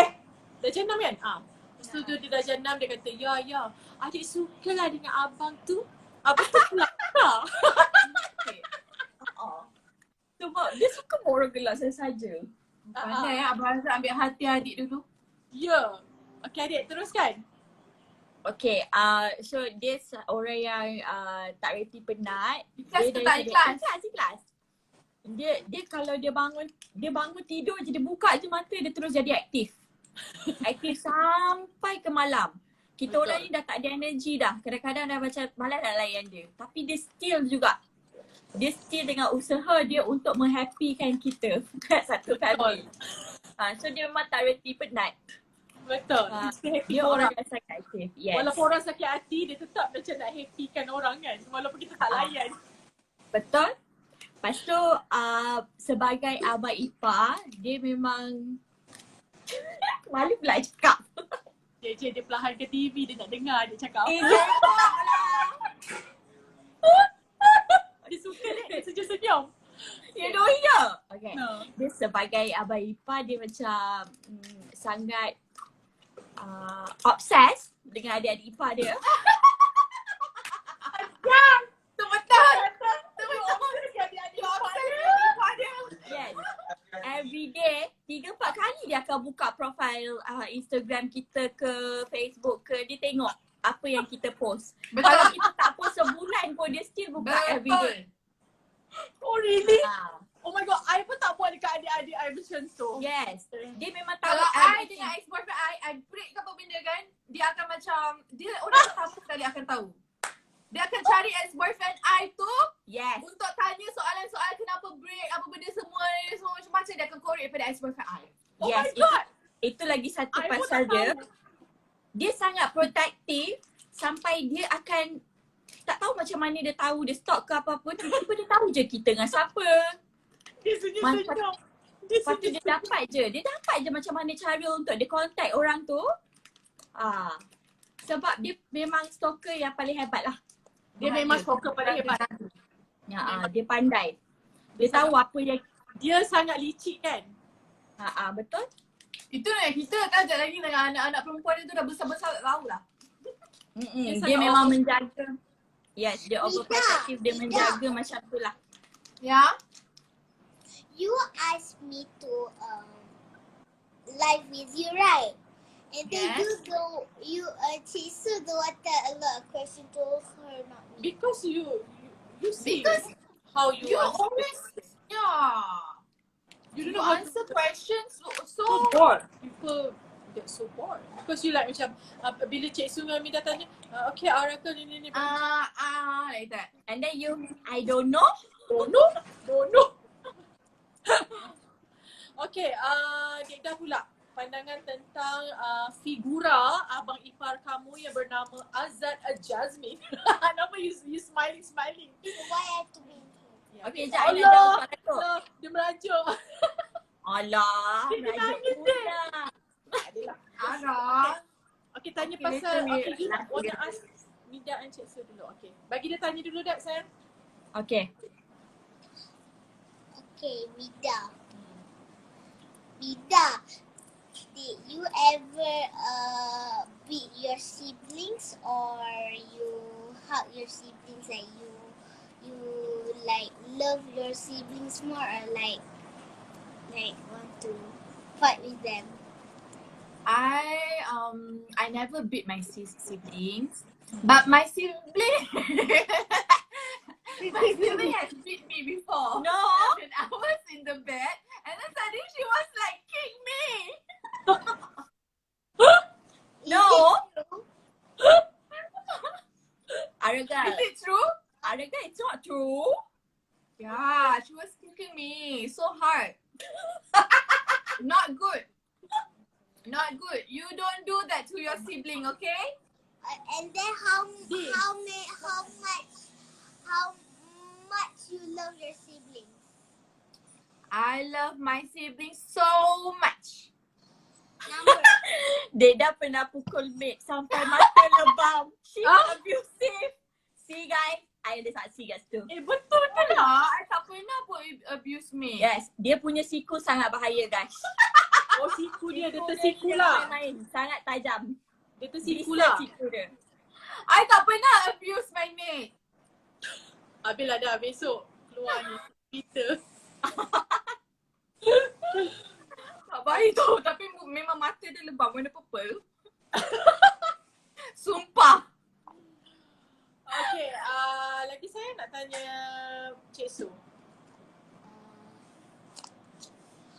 Darjah 6 kan? Lepas tu dia darjah 6 dia kata, ya adik sukalah dengan abang tu. Abang tu kelakar. Sebab dia suka orang gelak saja. Pandai Abang Azad ambil hati adik dulu. Ya. Okay adik, teruskan. Okay, so dia orang yang tak reti penat. Ikhlas ke tak ikhlas? Ikhlas. Dia kalau dia bangun tidur je, dia buka je mata, dia terus jadi aktif. Aktif sampai ke malam. Kita orang ni dah tak ada energi dah. Kadang-kadang dah macam malas nak layan dia. Tapi dia still juga. Dia still dengan usaha dia untuk menghappykan kita. Satu family. So dia memang tak reti penat. Betul. Dia orang yang sangat aktif. Yes. Walaupun orang sakit hati, dia tetap macam nak happykan orang kan. Walaupun kita tak layan. Betul. Lepas tu sebagai abang ipar, dia memang malu pula cakap. Dia perlahan ke TV, dia nak dengar dia cakap apa. Dia suka dia senyum-senyum. Ya doi je. Okay. No. Dia sebagai abang ipar, dia macam sangat obsessed dengan adik-adik ipar dia. Tu betul. Yes. Every day, 3-4 kali dia akan buka profile Instagram kita ke Facebook ke, dia tengok apa yang kita post. Betul. Kalau kita tak post sebulan pun, dia still buka every day. Oh really? Ah. Oh my god, I pun tak buat dekat adik-adik I macam tu. Yes. Dia memang tahu Kalau I everything. dengan ex-boyfriend I break ke apa benda kan, dia akan macam, dia orang pertama kali akan tahu. Dia akan cari ex-boyfriend I tu Yes. untuk tanya soalan-soalan kenapa break, apa benda semua macam-macam dia akan korek daripada ex-boyfriend I. Oh Yes. my god. Itu lagi satu I pun pasal tak dia. tahu. Dia sangat protektif sampai dia akan tak tahu macam mana dia tahu dia stalk ke apa-apa. Tiba-tiba dia tahu je kita dengan siapa. Dia senyum-senyum. Lepas tu dia dapat je macam mana cara untuk dia contact orang tu. Sebab dia memang stalker yang paling hebat lah. Dia memang stalker paling hebat. Dia pandai. Dia tahu apa yang Dia sangat licik kan? betul. Itu yang kita kan sekejap lagi dengan anak-anak perempuan dia tu dah besar-besar tak tahu lah. Dia sangat memang over- menjaga. Yes, dia overprotective, dia menjaga macam tu lah. Ya? You asked me to live with you, right? And then Yes. you Chisu do water a lot of question to her, not me. Because you see Because how You always, you don't you know how to answer questions so bored. People get so bored. Because you like macam bila Cik Su dengan Mida tanya, okay Araka ni. like that. And then I don't know. Don't know. Okay, Dekda pula pandangan tentang figura abang ipar kamu yang bernama Azad Jazmin. Kenapa you smiling? Why I have to be here? Okey, jap I nak jawab soalan tu. Allah, dia merajuk. Alah, Dia merajuk nangis pula. Arah. Okay, tanya Okay, pasal, later we- okay, you want to ask Nida and Cik Su dulu. Okay, bagi dia tanya dulu Dap, sayang. Okey. Okay, Mida. Mida, did you ever beat your siblings or you hug your siblings, like you like love your siblings more, or like want to fight with them? I never beat my siblings, but my sibling has beat me before. No. When I was in the bed, and then suddenly she was like kick me. No. Is it true? Araga. Is it true? Araga, it's not true. Yeah, she was kicking me so hard. Not good. Not good. You don't do that to your sibling, okay? And then how much you love your siblings? I love my siblings so much. Number. Dia dah pernah pukul mate sampai mata lebam. She abusive. See guys, I ada saksi kat situ. Betul ke lah? I tak pernah pun abuse me. Yes, dia punya siku sangat bahaya guys. Oh, siku dia tersiku lah. Main sangat tajam. Dia tersiku Bisa lah. siku dia. I tak pernah abuse my mate. Habis lah dah, besok keluar ni kita. Tak baik tu. Tapi memang mata dia lebam warna purple. Sumpah. Okay, lagi saya nak tanya Cik Su.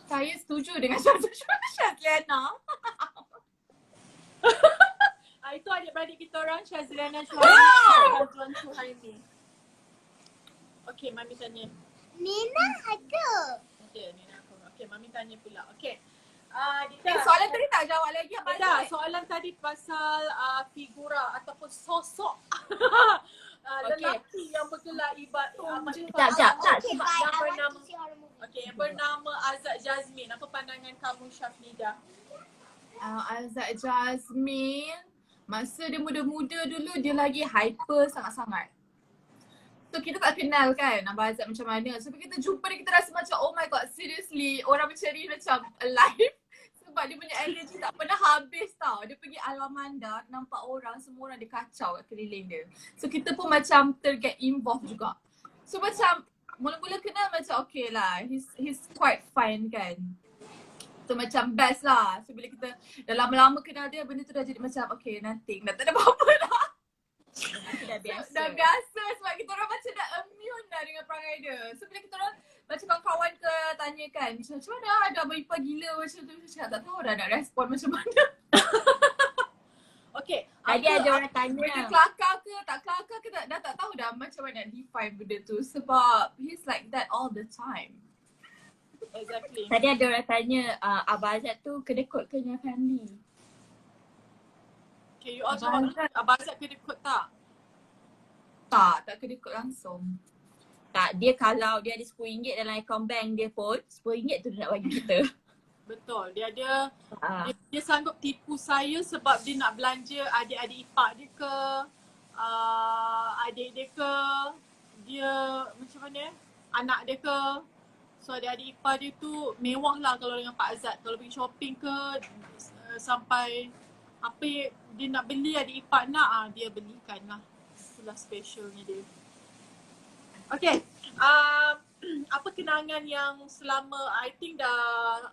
Saya setuju dengan Syazliana. Itu adik-beradik kita orang, Syazliana Syuhaimi, Azwan Syuhaimi. Okay, Mami tanya. Nina ada. Ada, ni nak aku. Okay, Mami tanya pula. Okay. Soalan tadi tak jawab lagi apa Dah, soalan tadi pasal figura ataupun sosok lelaki yang bergelar Jap. Okay, sebab bye. yang I want bernama to see horror movie. Okay, yang bernama Azad Jazmin. Apa pandangan kamu, Syafnida? Azad Jazmin, masa dia muda-muda dulu dia lagi hyper sangat-sangat. So kita tak kenal kan Abang Azad macam mana. So kita jumpa dia, kita rasa macam oh my god, seriously orang macam ni macam alive. Sebab dia punya energy tak pernah habis tau. Dia pergi Alamanda, nampak orang, semua orang dia kacau kat keliling dia. So kita pun macam terget involved juga. So macam mula-mula kenal macam okay lah, he's quite fine kan. So macam best lah. So bila kita dah lama-lama kenal dia, benda tu dah jadi macam okay, nothing. Dah tak ada apa-apa dah. Dah biasa. Dah biasa sebab kita orang macam dah immune dah dengan perangai dia. So bila kita orang macam kawan-kawan ke tanya kan, macam mana ada abang ipar gila macam tu. Saya tak tahu dah nak respon macam mana. Okay. Tadi ada orang tanya. Benda kelakar ke tak kelakar ke dah tak tahu dah macam mana nak define benda tu. Sebab he's like that all the time. Exactly. Tadi ada orang tanya Abang Azad tu kedekut ke dengan family? Okay, you all jawab. Abang Azad kena kod tak? Tak kedekut langsung. Tak, dia kalau dia ada RM10 dalam akaun bank dia pun, RM10 tu dia nak bagi kita. Betul. Dia Ah. dia sanggup tipu saya sebab dia nak belanja adik-adik ipar dia ke, adik dia ke, dia macam mana, anak dia ke. So adik-adik ipar dia tu mewah lah kalau dengan Pak Azad. Kalau pergi shopping ke, sampai apa dia nak beli adik ipar nak, dia belikan lah. Itulah specialnya dia. Okay, apa kenangan yang selama I think dah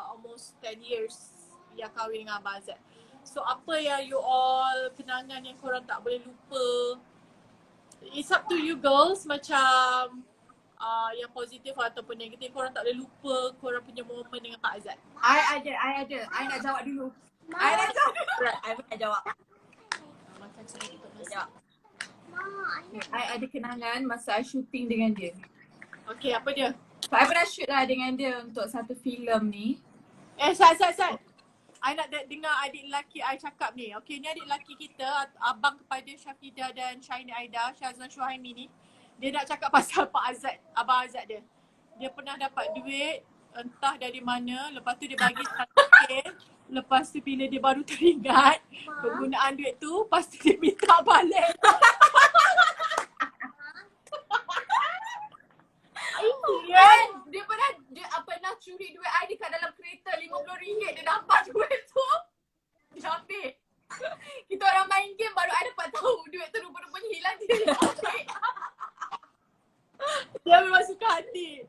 almost 10 years yang kahwin dengan Abang Azad. So apa yang you all, kenangan yang korang tak boleh lupa? It's up to you girls, macam yang positif ataupun negatif, korang tak boleh lupa korang punya momen dengan Pak Azad. I ada. I nak jawab dulu. I nak jawab dulu. I pun nak jawab. Makan sedikit untuk nasi. Jawab. I ada kenangan masa I shooting dengan dia. Okay, apa dia? So I pernah shoot lah dengan dia untuk satu filem ni. Syed. I nak dengar adik lelaki I cakap ni. Okay, ni adik lelaki kita, abang kepada Syafida dan Syahini Aida, Syazwan Syuhaimi ni. Dia nak cakap pasal Pak Azad, Abang Azad dia. Dia pernah dapat duit entah dari mana, lepas tu dia bagi RM100. Lepas tu bila dia baru teringat penggunaan duit tu, lepas tu dia minta balik. Kan? Dia pernah curi duit I dekat dalam kereta RM50 dia dapat duit tu. Dia ambil. Kita orang main game baru I dapat tahu duit tu rupa-rupanya hilang dia ambil. Dia memang suka hati.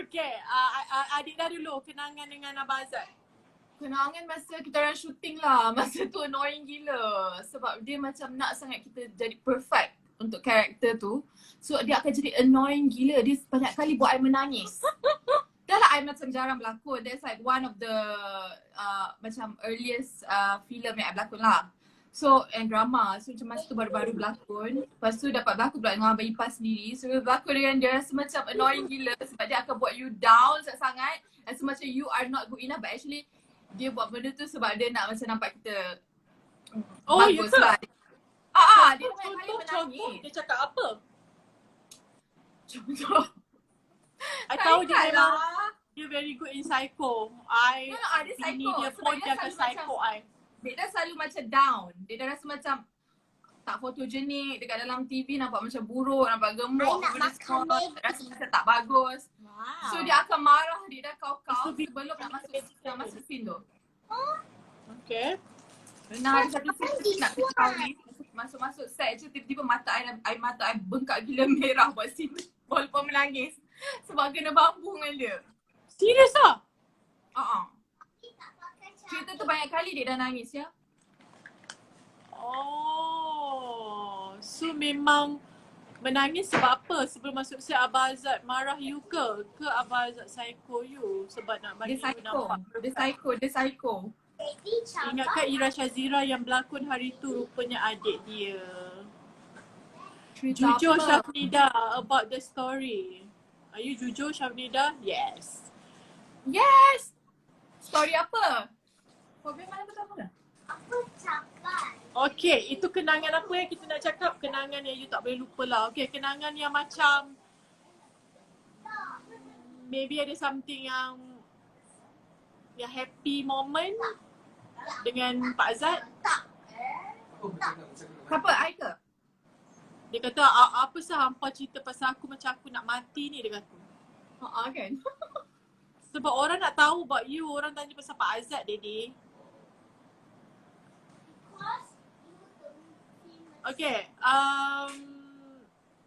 Okay, adik dah dulu kenangan dengan Abang Azad. Kenangan masa kita orang shooting lah. Masa tu annoying gila. Sebab dia macam nak sangat kita jadi perfect untuk karakter tu. So dia akan jadi annoying gila. Dia banyak kali buat I menangis. Dah lah I macam jarang berlakon. That's like one of the macam earliest film yang I berlakon lah. So and drama. So macam masa tu baru-baru berlakon. Lepas tu dapat berlakon pula dengan Abang Ipah sendiri. So berlakon dengan dia rasa macam annoying gila. Sebab dia akan buat you down sangat-sangat. Rasa macam you are not good enough. But actually dia buat benda tu sebab dia nak macam nampak kita bagus lah. Dia banyak kali menangis. Dia cakap apa? Contoh. I tahu dia Ingat memang lah. dia very good in psycho. Dia Bini psycho. dia Sebab pun dia dia akan selalu psycho I. Dia dah selalu macam down. Dia dah rasa macam tak fotogenik dekat dalam TV, nampak macam buruk, nampak gemuk, I nak benda makan semua Maggi. rasa macam tak bagus. Wow. So dia akan marah, dia dah kau-kau So, sebelum nak masuk scene tu. Okay. Pernah ada satu scene nak kita kahwin, masuk set je tiba-tiba mata I bengkak gila merah buat scene walaupun menangis. Sebab kena bambu dengan dia. Serius ah? Cerita tu banyak kali dia dah nangis ya. Oh. So memang menangis sebab apa? Sebelum masuk set Abang Azad marah you ke? Ke Abang Azad psycho you? Sebab nak bagi Dia you nampak Dia psycho. Ingatkan Ira Shazira yang berlakon hari tu rupanya adik dia. Cerita Jujur apa? Syafnida about the story. Are you jujur Syafnida? Yes. Yes! Story apa? Problem mana betul apa? Apa cakap? Okay, itu kenangan apa yang kita nak cakap? Kenangan yang you tak boleh lupa lah. Okay, kenangan yang macam maybe ada something yang happy moment dengan Pak Azad. Siapa? I ke? Dia kata, apa sah hampa cerita pasal aku macam aku nak mati ni, dia kata. Kan? Sebab orang nak tahu about you, orang tanya pasal Pak Azad, Daddy. Okay,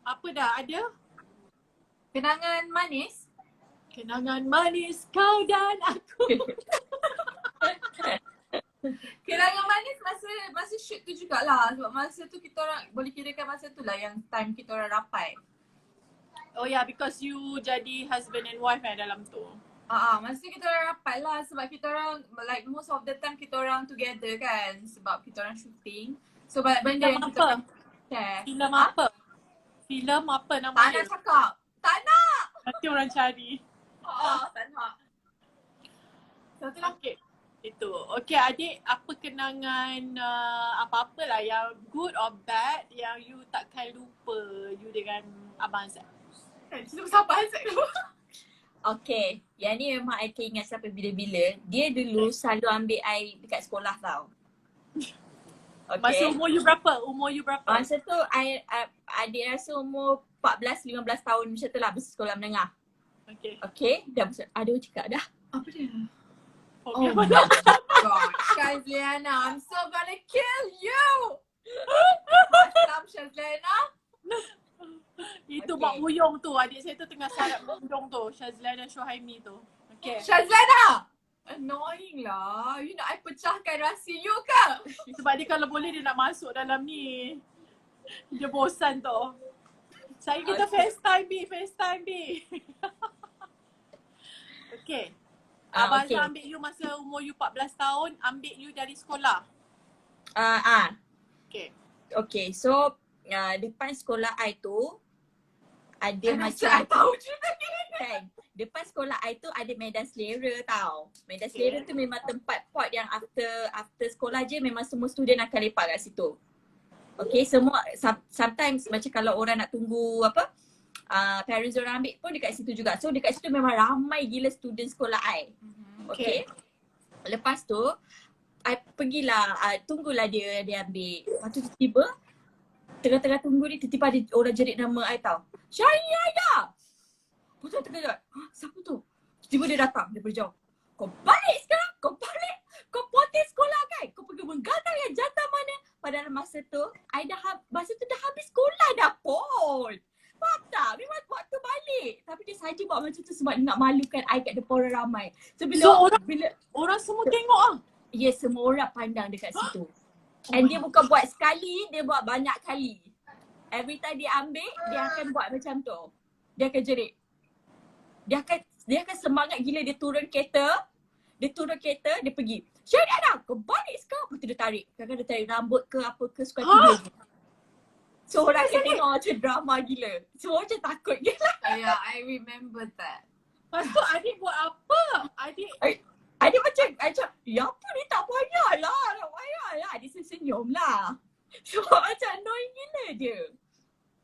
apa dah ada? Kenangan manis? Kenangan manis kau dan aku. Kenangan manis masa shoot tu jugalah. Sebab masa tu kita orang boleh kirakan masa tu lah yang time kita orang rapat. Oh yeah, because you jadi husband and wife dalam tu. Masa tu kita orang rapat lah sebab kita orang like most of the time kita orang together kan. Sebab kita orang shooting. So banyak benda Filem yang kita apa? orang share. Filem apa? Filem apa nama Tak dia? nak cakap. Tak nak. Nanti orang cari. Tak nak. Satu lagi. Okay. Itu. Okay adik, apa kenangan apa-apa lah yang good or bad yang you takkan lupa you dengan Abang Azad? Cerita pasal apa Azad tu? Okay, yang ni memang I akan ingat sampai bila-bila. Dia dulu selalu ambil I dekat sekolah tau. Okay. Masa umur you berapa? Masa tu adik rasa umur 14-15 tahun macam tu lah, masa sekolah menengah. Okay. Okay, dah ada cakap dah. Apa dia? Oh Okay. my God, Shazliana, I'm so gonna kill you! Masalam Shazliana. Itu Okay. Mak Uyong tu, adik saya tu tengah sarap Mak Uyong tu, Shazlana Shuhaimi tu. Okay. Shazliana! Annoying lah. You nak I pecahkan rahsia you ke? Sebab dia kalau boleh dia nak masuk dalam ni. Dia bosan tu. Saya kita FaceTime B. Okay. Abang okay. Azad ambil you masa umur you 14 tahun, ambil you dari sekolah. Okay. Okay, so depan sekolah I tu ada macam I tahu cerita ni. kan, depan sekolah I tu ada medan selera tau. Medan selera tu memang tempat pot yang after sekolah je memang semua student akan lepak kat situ. Okay, semua sometimes macam kalau orang nak tunggu apa, parents orang ambil pun dekat situ juga. So dekat situ memang ramai gila student sekolah I. Okay. Lepas tu I pergilah, tunggulah dia ambil. Lepas tu tiba tengah-tengah tunggu ni tiba-tiba ada orang jerit nama I tau. Syahida! Lepas tu I terkejut. Siapa tu? Tiba dia datang daripada jauh. Kau balik sekarang, kau balik. Kau ponteng sekolah kan? Kau pergi menggatal yang jatah mana? Padahal masa tu masa tu dah habis sekolah dah pun. Faham tak? Memang waktu balik. Tapi dia saja buat macam tu sebab nak malukan I kat depan orang ramai. So Orang semua tengok ah. ya, semua orang pandang dekat situ. And dia bukan buat sekali, dia buat banyak kali. Every time dia ambil, dia akan buat macam tu. Dia akan jerit. Dia akan semangat gila, dia turun kereta, dia pergi. Syahida, kau balik sekarang. Lepas tu dia tarik. Kadang-kadang dia tarik rambut ke apa ke suka hati dia. So orang akan tengok macam drama gila. Semua macam takut gila. Yeah, I remember that. Lepas tu adik buat apa? Adik macam, ya apa ni tak payah lah. Adik senyum lah. So macam annoying gila dia.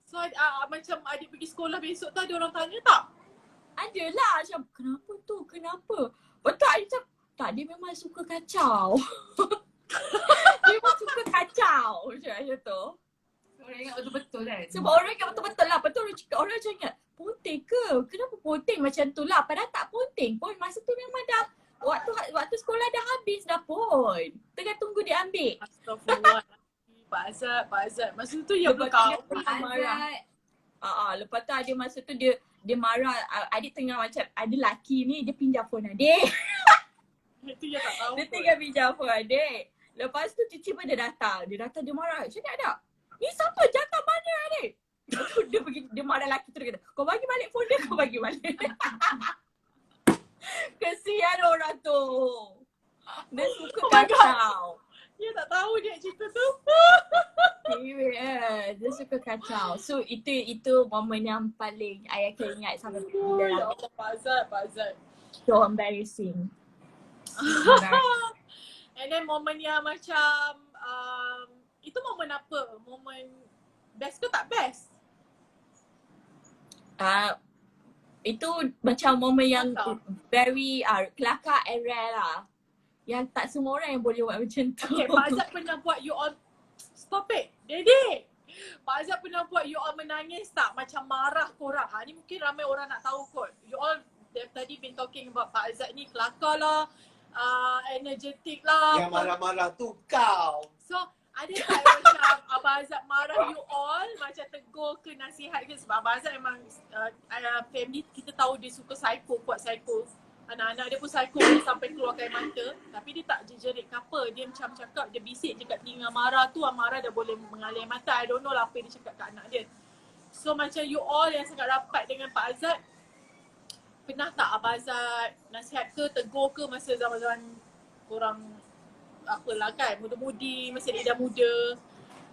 So macam adik pergi sekolah besok tu ada orang tanya tak? Adalah macam kenapa? Betul adik macam, tak, dia memang suka kacau. Dia memang suka kacau macam tu. Orang ingat betul-betul kan? Sebab orang ingat betul-betul lah. Betul orang macam ingat, ponteng ke? Kenapa ponteng macam tu lah? Padahal tak ponteng pun. Masa tu memang dah waktu sekolah dah habis dah pun. Tengah tunggu dia ambil. Astagfirullah. Pak Azad. Masa tu ya berkau. Marah. Lepas tu ada masa tu dia marah. Adik tengah macam ada lelaki ni, dia pinjam phone adik. Itu yang tak tahu. Dia tengah pinjam phone adik. Lepas tu tiba-tiba dia datang. Dia marah. Cakap tak? Ni siapa? Jatah mana adik? Lepas tu dia marah lelaki tu, dia kata, kau bagi balik phone dia, kau bagi balik. Kesian orang tu. Dia suka kacau. Dia tak tahu dia cerita tu. Serius, dia suka kacau. So itu momen yang paling I akan ingat sampai bila Ya lah. Allah, Pak Azad. So embarrassing. And then momen yang macam itu momen apa? Momen best ke tak best? Itu macam momen yang very kelakar and rare lah. Yang tak semua orang yang boleh buat macam tu. Okay, Pak Azad pernah buat you all, stop it, Dedek. Pak Azad pernah buat you all menangis tak? Macam marah korang. Ni mungkin ramai orang nak tahu kot. You all tadi been talking about Pak Azad ni kelakar lah, energetic lah. Yang marah-marah tu kau. So ada tak macam Abang Azad marah you all, macam tegur ke nasihat ke? Sebab Abang Azad memang family kita tahu dia suka psycho, kuat psycho. Anak-anak dia pun psycho, dia sampai keluarkan mata. Tapi dia tak jerit ke apa, dia macam cakap, dia bisik je kat telinga Amara tu, Amara dah boleh mengalir mata. I don't know lah apa dia cakap kat anak dia. So macam you all yang sangat rapat dengan Pak Azad, pernah tak Abang Azad nasihat ke, tegur ke masa zaman-zaman korang apalah kan, muda-mudi, masa dia dah muda.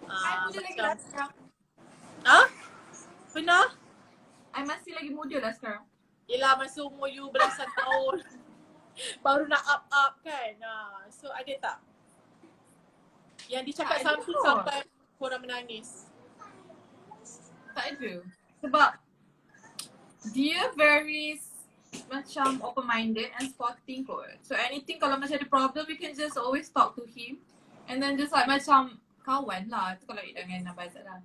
I muda lagi lah sekarang. Pernah? I masih lagi muda lah sekarang. Yelah masa umur you belasan tahun baru nak up kan. So ada tak yang dia cakap Tak ada something kot. sampai korang menangis? Tak ada. Sebab dia very macam open-minded and sporting kot. So anything kalau macam ada problem, you can just always talk to him. And then just like macam kawan lah. Tu kalau dengan Abang Azad lah.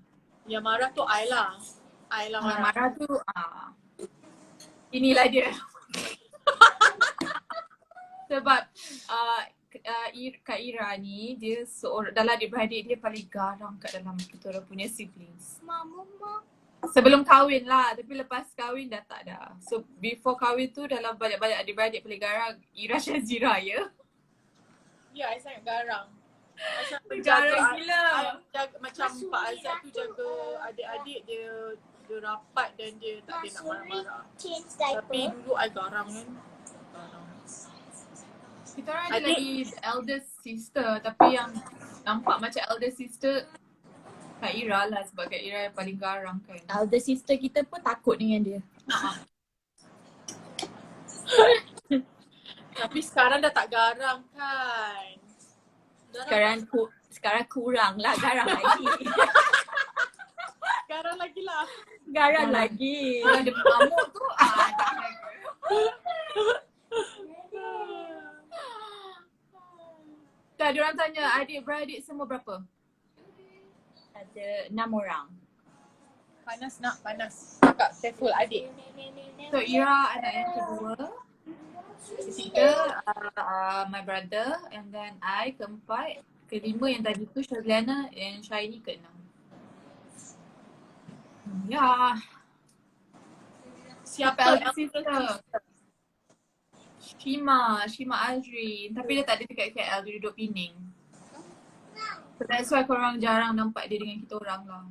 Yang marah tu I lah marah. Marah tu inilah dia. Sebab Kak Ira ni dia seorang dalam adik-beradik dia paling garang kat dalam kita orang punya siblings. Mama. Sebelum kahwin lah, tapi lepas kahwin dah tak dah. So before kahwin tu dalam banyak-banyak adik-beradik paling garang Ira Syazira ya. Ya, I sangat garang. Macam Garang gila. Macam Pak Azad tu jaga adik-adik dia rapat dan dia tak ada nak marah-marah. Change Tapi diaper. dulu I garang kan. Garang. Kita orang ada Adik. lagi eldest sister, tapi yang nampak macam eldest sister Kak Ira lah, sebab Kak Ira yang paling garang kan. Elder sister kita pun takut dengan dia. Tapi sekarang dah tak garang kan. Sekarang kurang lah, garang lagi. Garang lagi lah. Garang lagi. Kalau dia mengamuk tu, dah lagi. Tak, diorang tanya adik-beradik semua berapa? Ada 6 orang. Panas nak, panas. Kakak careful adik. So Ira anak yang kedua, ketiga my brother, and then I keempat, kelima yang tadi tu Shazliana, and Shaini keenam. Ya. Siapa Elder sister? Shima Azrin. Tapi dia tak ada dekat KL, dia duduk Pening. So that's why korang jarang nampak dia dengan kita orang lah.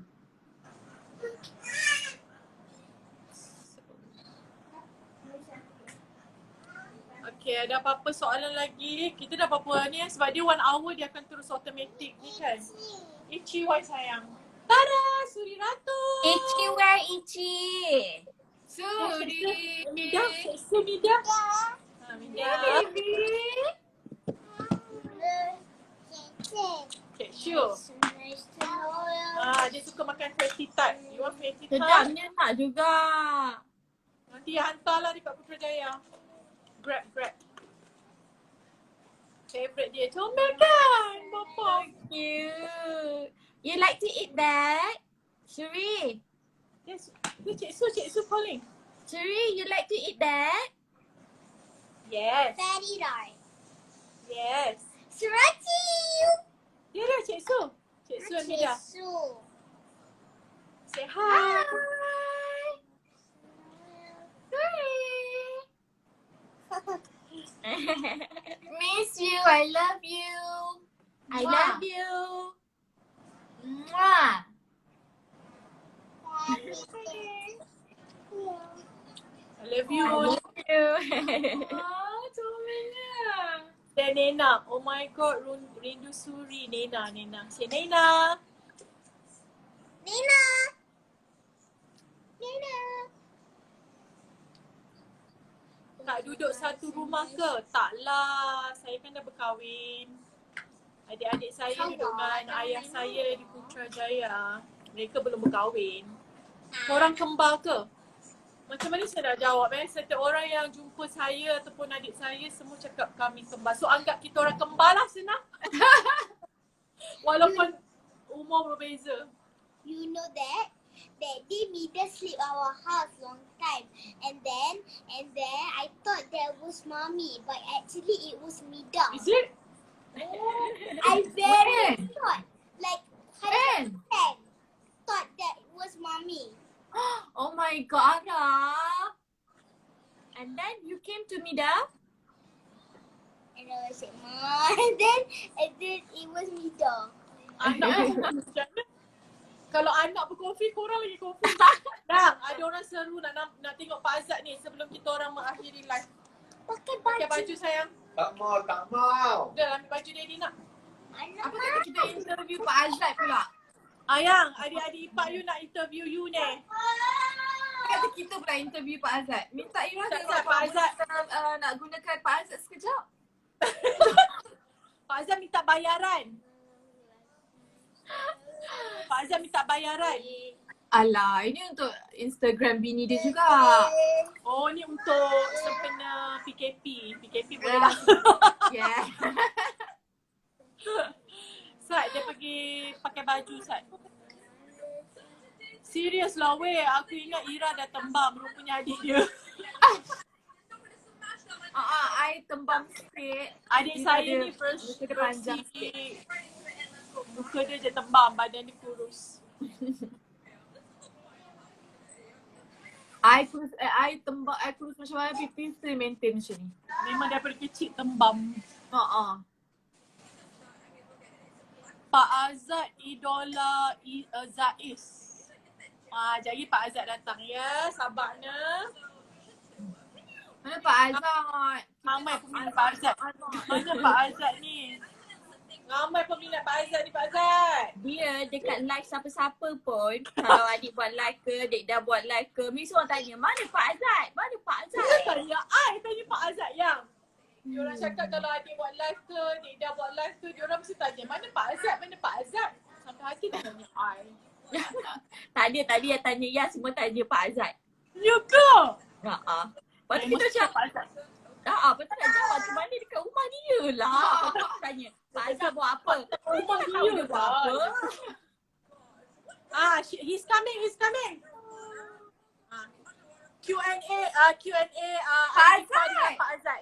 Okay, ada apa-apa soalan lagi? Kita dah berapa ni sebab dia 1 hour dia akan terus automatic ni kan. Ichi, why sayang? Tada! Suri Ratu! Ichi, where Ichi? Suri! Mida? Mida? Mida. Baby! Okay, sure. Dia suka makan fatty tart. You want fatty tart? Sedapnya nak juga. Nanti hantarlah dekat Putrajaya. Grab. Favorite dia comel kan, Bapa. Cute. You like to eat that? Shuri? Yes, tu Cik Su calling. Shuri, you like to eat that? Yes. Fatty tart. Yes. Sriracha. Dia dah Cik Su. Cik Su and Mida. Say hi. Miss you, I love you. I love you. Mwah. I love you. Comelnya. Dan Nena. Oh my god, rindu Suri. Nena. Say Nena. Nina. Tak duduk satu rumah ke? Taklah. Saya kan dah berkahwin. Adik-adik saya duduk dengan ayah saya di Putrajaya. Mereka belum berkahwin. Korang kembar ke? Macam mana saya nak jawab setiap orang yang jumpa saya ataupun adik saya semua cakap kami kembar. So anggap kita orang kembar lah, senang. Walaupun umur berbeza. You know that day Mida sleep our house long time, and then I thought that was mommy, but actually it was Mida. Is it? I very When? thought, like When? 100% thought that it was mommy. Oh my god, Ara. And then you came to Mida? And I was like, Mom. And then it was Mida. Anak macam mana? Kalau anak berkofi, korang lagi kofi. Dah, ada orang seru nak tengok Pak Azad ni sebelum kita orang mengakhiri live. Pakai Pakai baju. baju sayang. Tak mau. Dah ambil baju Daddy nak. Apa kata kita interview Pak Azad pula? Ayang, adik-adik ipar you nak interview you ni. Kata kita pula interview Pak Azad. Minta Ira Tak, ke Pak Azad. nak gunakan Pak Azad sekejap? Pak Azad minta bayaran. Pak Azad minta bayaran. Alah, ini untuk Instagram bini dia juga. Oh, ni untuk sempena PKP. PKP boleh lah. Yeah. Sat, dia pergi pakai baju Sat. Serius lah weh, aku ingat Ira dah tembam rupanya adik dia. I tembam sikit. Adik saya ni muka dia panjang versi muka dia je tembam, badan dia kurus. I kurus macam mana pipi still maintain macam ni. Memang daripada kecil tembam. Pak Azad idola Zais. Jadi Pak Azad datang ya, sabarnya. Mana Pak Azad? Ramai peminat Pak Azad. Mana Pak Azad ni? Ramai peminat Pak Azad ni, Pak Azad. Dia dekat live siapa-siapa pun, kalau adik buat live ke, adik dah buat live ke, mesti orang tanya, mana Pak Azad? Mana Pak Azad? Tanya Pak Azad yang. Diorang cakap kalau adik buat live ke, Dik buat live ke, diorang mesti tanya, mana Pak Azad, mana Pak Azad? Sampai hati tak tanya I. Tadi yang tanya ya, semua tanya Pak Azad. Ya ke? Lepas tu kita macam, Pak Azad. lepas tu nak jawab macam mana dekat rumah dia lah. Lepas tu aku tanya, Pak Azad buat apa? Rumah Kita tahu dia dia buat apa. He's coming. Q&A, Pak Azad. Pak Azad.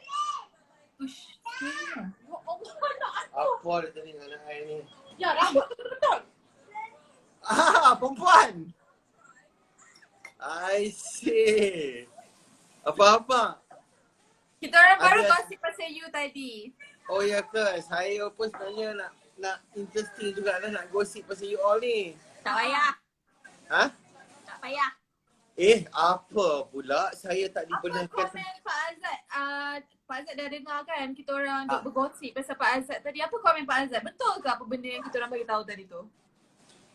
Ush. Ya Allah, nak aku. Apa dia tadi dengan anak I ni? Ya, rambut betul-betul. Perempuan. I see. Apa-apa? Kita orang baru Ada- gosip pasal you tadi. Oh ya ke? Saya pun sebenarnya nak interesting juga lah nak gosip pasal you all ni. Tak payah. Ha? Tak payah. Apa pula? Saya tak Apa dibenarkan. komen Pak Azad? Pak Azad dah dengar kan kita orang duk bergosip pasal Pak Azad tadi. Apa komen Pak Azad? Betul ke apa benda yang kita orang bagi tahu tadi tu?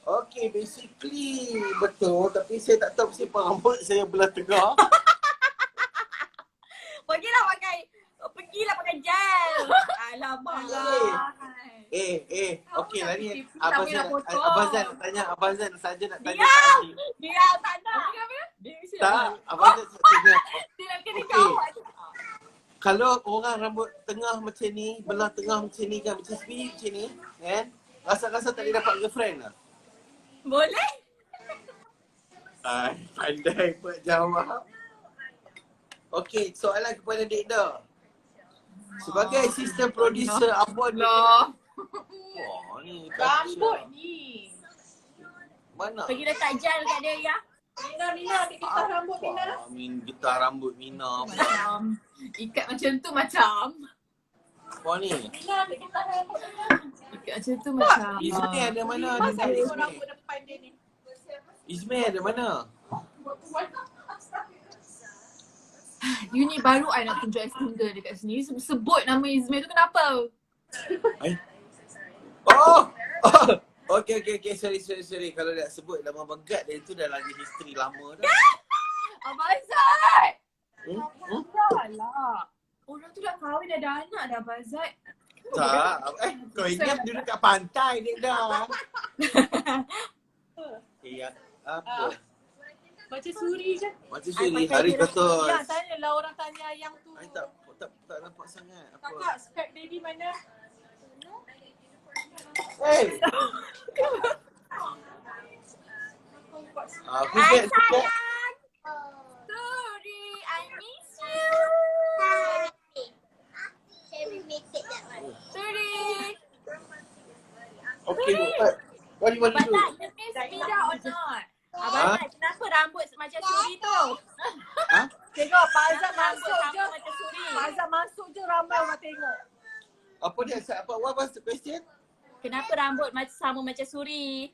Okay, basically betul. Tapi saya tak tahu pasal rambut saya belah tengah. Pergilah pakai gel. Alamak. Okay lah ni. Tak Abang boleh Zan nak potong. nak tanya. Abang Zan saja nak tanya. Diam! tadi. Dia tak nak. Dia mesti Tak, Abang Zan nak tanya. Dia nak kena Okey. jawab. Kalau orang rambut tengah macam ni, belah tengah macam ni kan, macam speed macam ni, kan? Rasa-rasa tak boleh dapat girlfriend lah. Boleh? Pandai buat jawab. Okey, soalan kepada Dekda. Sebagai assistant producer Abon ni. Loh. Wah, ni Rambut ni. mana? Pergi letak gel kat dia ya. Mina, ambil getah rambut Mina. Getah rambut Mina. Macam ikat macam tu macam. Apa ni? Mina, ambil getah rambut Mina. Ikat macam tu macam. Ismail ada mana? Pasal Ismail. tengok rambut depan dia ni. Ismail ada mana? You ni baru I nak tunjuk single dekat sini. Sebut nama Izmail tu kenapa? Oh! Okey. Sorry. Kalau nak sebut nama Begat dia tu dah lagi history lama dah. Abang Azad! Alah. Orang tu dah kahwin dah ada anak dah Abang Azad. Tak. Kau ingat duduk kat pantai dia dah. Ya. Apa? Macam suri je. Macam Suri hari kata. Ya, tanyalah orang tanya yang tu. I tak nampak sangat. Kakak, Apa? Skype daddy mana? Hey. Aku Hai cakap. sayang. Sorry, I miss you. Shall we make it that one? Sorry. Okay. What do you want to But do? tak, you miss me dah or not? Abang Azad, kenapa rambut macam suri tu? Ha? Tengok, Pak Azad Rambut masuk je. sama macam suri. Pak Azad masuk je ramai orang tengok. Apa dia? What was the question? Kenapa rambut sama macam suri?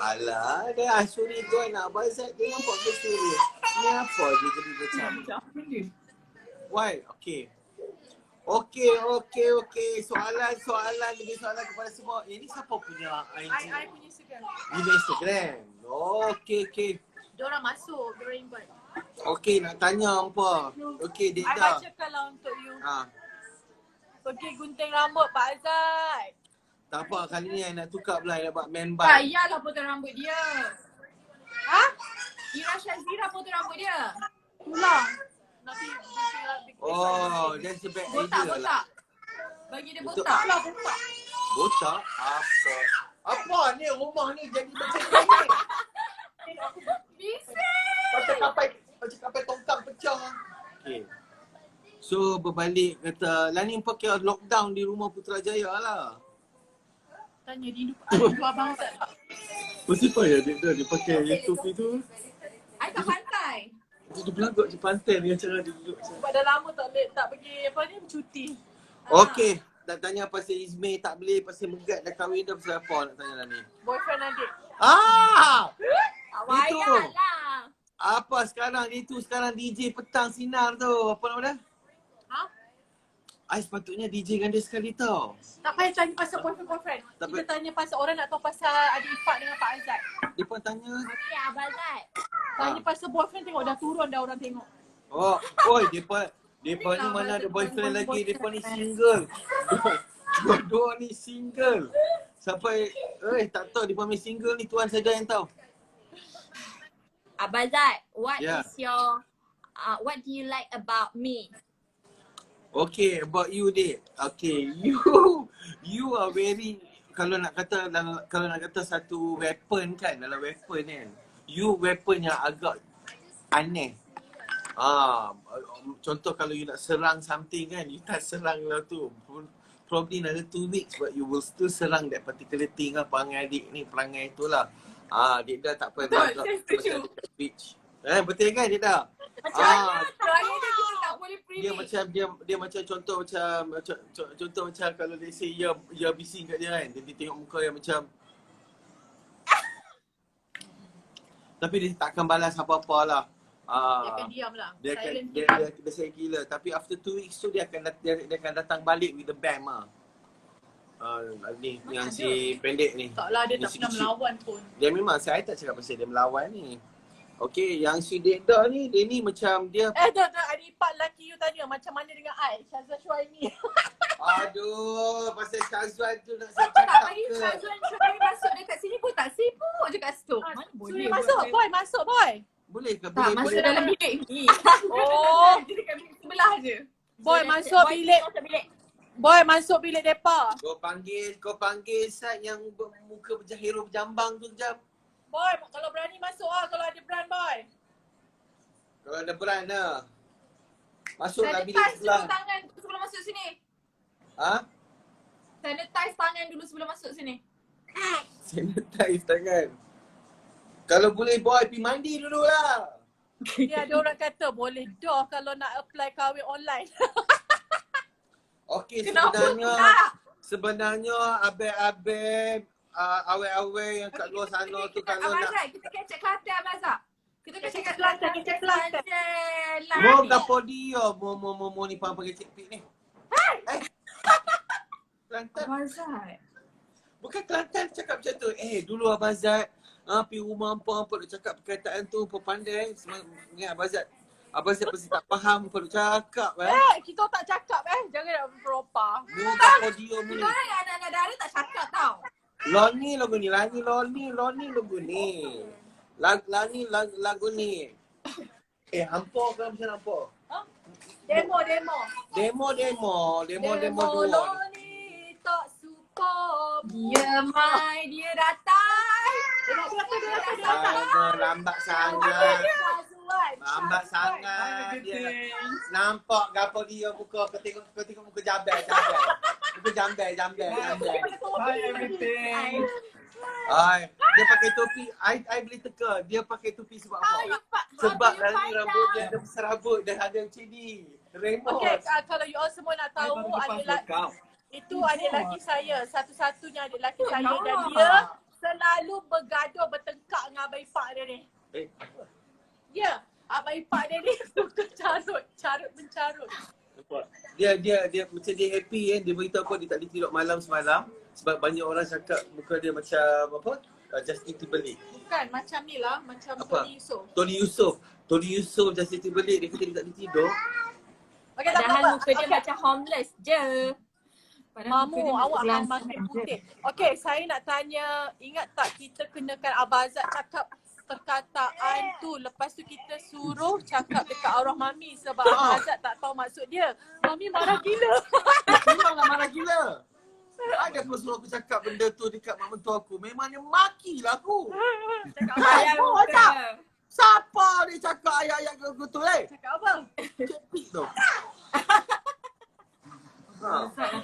Alah, dia Suri tu anak Abang Zat. Dia nampak ke Suri? Ni apa dia jadi macam? Why? Okay. Soalan demi soalan kepada semua. Ini siapa punya IG? I punya Instagram. Ini Instagram. Okay. Diorang masuk, diorang invite. Okay, nak tanya apa? Okay, I Dekda. bacakan lah untuk you. Ha. Pergi gunting rambut Pak Azad. Tak apa, kali ni I nak tukar pula. I nak buat man bun. Payahlah potong rambut dia. Ha? Ira Shazira potong rambut dia. Tulang. Nanti gunting rambut. Oh, that's a bad idea lah. Botak. Bagi dia Betul. botak. Alah, buka. Botak? Apa ni rumah ni jadi macam ni? Bisa. Macam kapai tongkang pecah. Okay. So berbalik kata, Lani pakai lockdown di rumah Putrajaya lah. Tanya dulu abang Azad tak? Mesti apa ya dia pakai YouTube itu? I kat pantai. Dia berlagak di pantai dengan cara dia duduk. Sebab dah lama tak pergi apa ni, cuti. Okey, nak tanya pasal Izmail tak boleh, pasal Megat dah kahwin dah, pasal apa nak tanya Lani? Boyfriend adik. Tak payahlah. Apa sekarang itu sekarang DJ petang sinar tu. Apa nama dia? Ha? I sepatutnya DJ dengan dia sekali tau. Tak payah tanya pasal boyfriend. Kita tanya pasal orang nak tahu pasal adik Ifat dengan Pak Azad. Dia pun tanya. Okey Abang Azad. Tanya pasal boyfriend, tengok dah turun dah orang tengok. Oh, oi dia pun Depa ni lah mana ada Abazat boyfriend lagi. boyfriend. Depa ni single. Dua-dua ni single. Sampai tak tahu depa ni single ni Tuhan saja yang tahu. Abazat, what Yeah. is your what do you like about me? Okay, about you Dik. Okay, you are very, kalau nak kata satu weapon kan, dalam weapon kan, you weapon yang agak aneh. Contoh kalau you nak serang something kan, you tak serang lah tu. Probably another 2 weeks but you will still serang that particular thing lah. Perangai adik ni, perangai itulah. Dia dah tak pernah Betul, saya setuju. speech. Betul kan dia dah? Macam mana terakhir dia kita tak boleh Dia predict. macam dia macam contoh macam kalau dia say ya bising kat dia kan, dia tengok muka yang macam tapi dia tak akan balas apa-apa lah. Dia akan diam lah. Dia akan Silent dia say gila, tapi after 2 weeks tu dia akan datang balik with the bam ah. Ni yang si pendek ni. taklah dia Ni tak si pernah kecil. melawan pun. Dia memang saya tak cakap pasal dia melawan ni. Okay, yang si Dekda ni, dia ni macam dia Dah adik ipar lelaki you tanya macam mana dengan I, Syazwan Shuaimi. aduh, pasal Syazwan tu nak saya Tak cakap bagi ke? Syazwan try masuk dekat sini pun tak sibuk je kat situ. Mana Suri boleh masuk, buat boy masuk boy. Boleh ke? Tak, Boleh, masuk boleh. dalam bilik ni. Oh, Dia dekat bilik sebelah je. boy masuk bilik. Boy masuk bilik depa. Kau panggil Sat yang muka berjahiro berjambang tu sekejap. Boy, kalau berani masuk kalau ada brand boy. Kalau ada brand lah. Masuklah bilik Sanitize dulu sebelah. tangan sebelum masuk sini. Ha? Sanitize tangan dulu sebelum masuk sini. Sanitize tangan. Kalau boleh boy, pergi mandi dulu lah. Ada orang kata boleh dah kalau nak apply kahwin online. Okey, Kenapa sebenarnya abang-abang awet-awet yang kat luar sana tu kalau nak Abazat, kita kecek Kelantan Abazat. Kita kecek Kelantan, kecek Kelantan. Mo gapo dia mo ni pang pakai cek pik ni. Kelantan. Abazat. Bukan Kelantan cakap macam tu. Dulu Abang Zat pergi rumah apa dia cakap perkataan tu pandai. Ingat Abang Zat. Abang Zat pasti tak faham apa dia cakap Kita tak cakap jangan nak beropa. Mo gapo dia mo ni. Kita orang yang anak-anak dara tak cakap tau. Loni lagu ni. Lani lagu ni. Lagu ni. Hampa ke macam apa? Demo dua. Loni tak suka. Dia mai, dia datang. Lambat sangat. Lambat sangat dia. Nampak gapo dia muka kau tengok muka jambel. Muka jambel. Hi everything. Dia pakai topi. I boleh teka. Dia pakai topi sebab apa? Sebab dari rambut dia ada serabut dan ada macam ni. Remote. Okay, kalau you all semua nak tahu Baru lepas workout. itu adik lelaki saya. Satu-satunya adik lelaki saya dan dia selalu bergaduh bertengkar dengan abang ipar dia ni. Ya, abang ipar dia ni suka carut mencarut. Nampak? Dia macam dia happy kan. Dia beritahu apa dia tak boleh tidur malam semalam sebab banyak orang cakap muka dia macam apa? Justin Timberlake. Bukan macam ni lah, macam Apa? Tony Yusof. Tony Yusof Justin Timberlake dia kata dia tak boleh tidur. Okay, tak Padahal apa-apa. muka dia macam homeless je. Padahal muka Mamu, dia awak macam makin putih. Okay, saya nak tanya, ingat tak kita kenakan Abazat cakap perkataan tu. Lepas tu kita suruh cakap dekat arwah Mami sebab Abazat tak tahu maksud dia. Mami marah gila. Memanglah marah gila. Ada apa suruh aku cakap benda tu dekat mak mentua aku? Memangnya makilah aku. cakap ayam muka. Siapa dia cakap ayat-ayat ke tu Cakap apa? Kepik tu.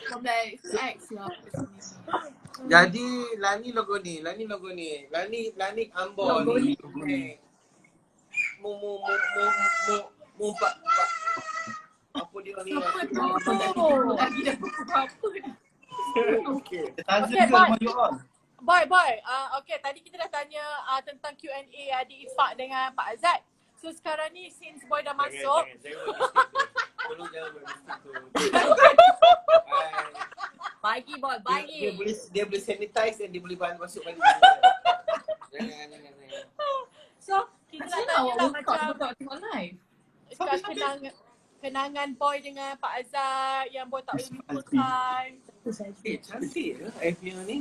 Kompleks X lah. Jadi Lani logo ni. Lani Ambon ni. Mu pak. Apa dia ni? Lagi dah pukul berapa ni? Okey. Tazim Okay, ke bye. rumah you all? Boy. Okay, tadi kita dah tanya tentang Q&A adik Ifak dengan Pak Azad. So sekarang ni since boy dah masuk. Tolong jangan berisik tu. Bagi boy, bagi. Dia boleh sanitize dan dia boleh masuk balik. Jangan. So kita nak Macam mana tanya awak lah workout macam sebab tak tengok live? kenangan. kenangan boy dengan Pak Azad yang boy tak boleh lupakan. Cantik lah Avion ni.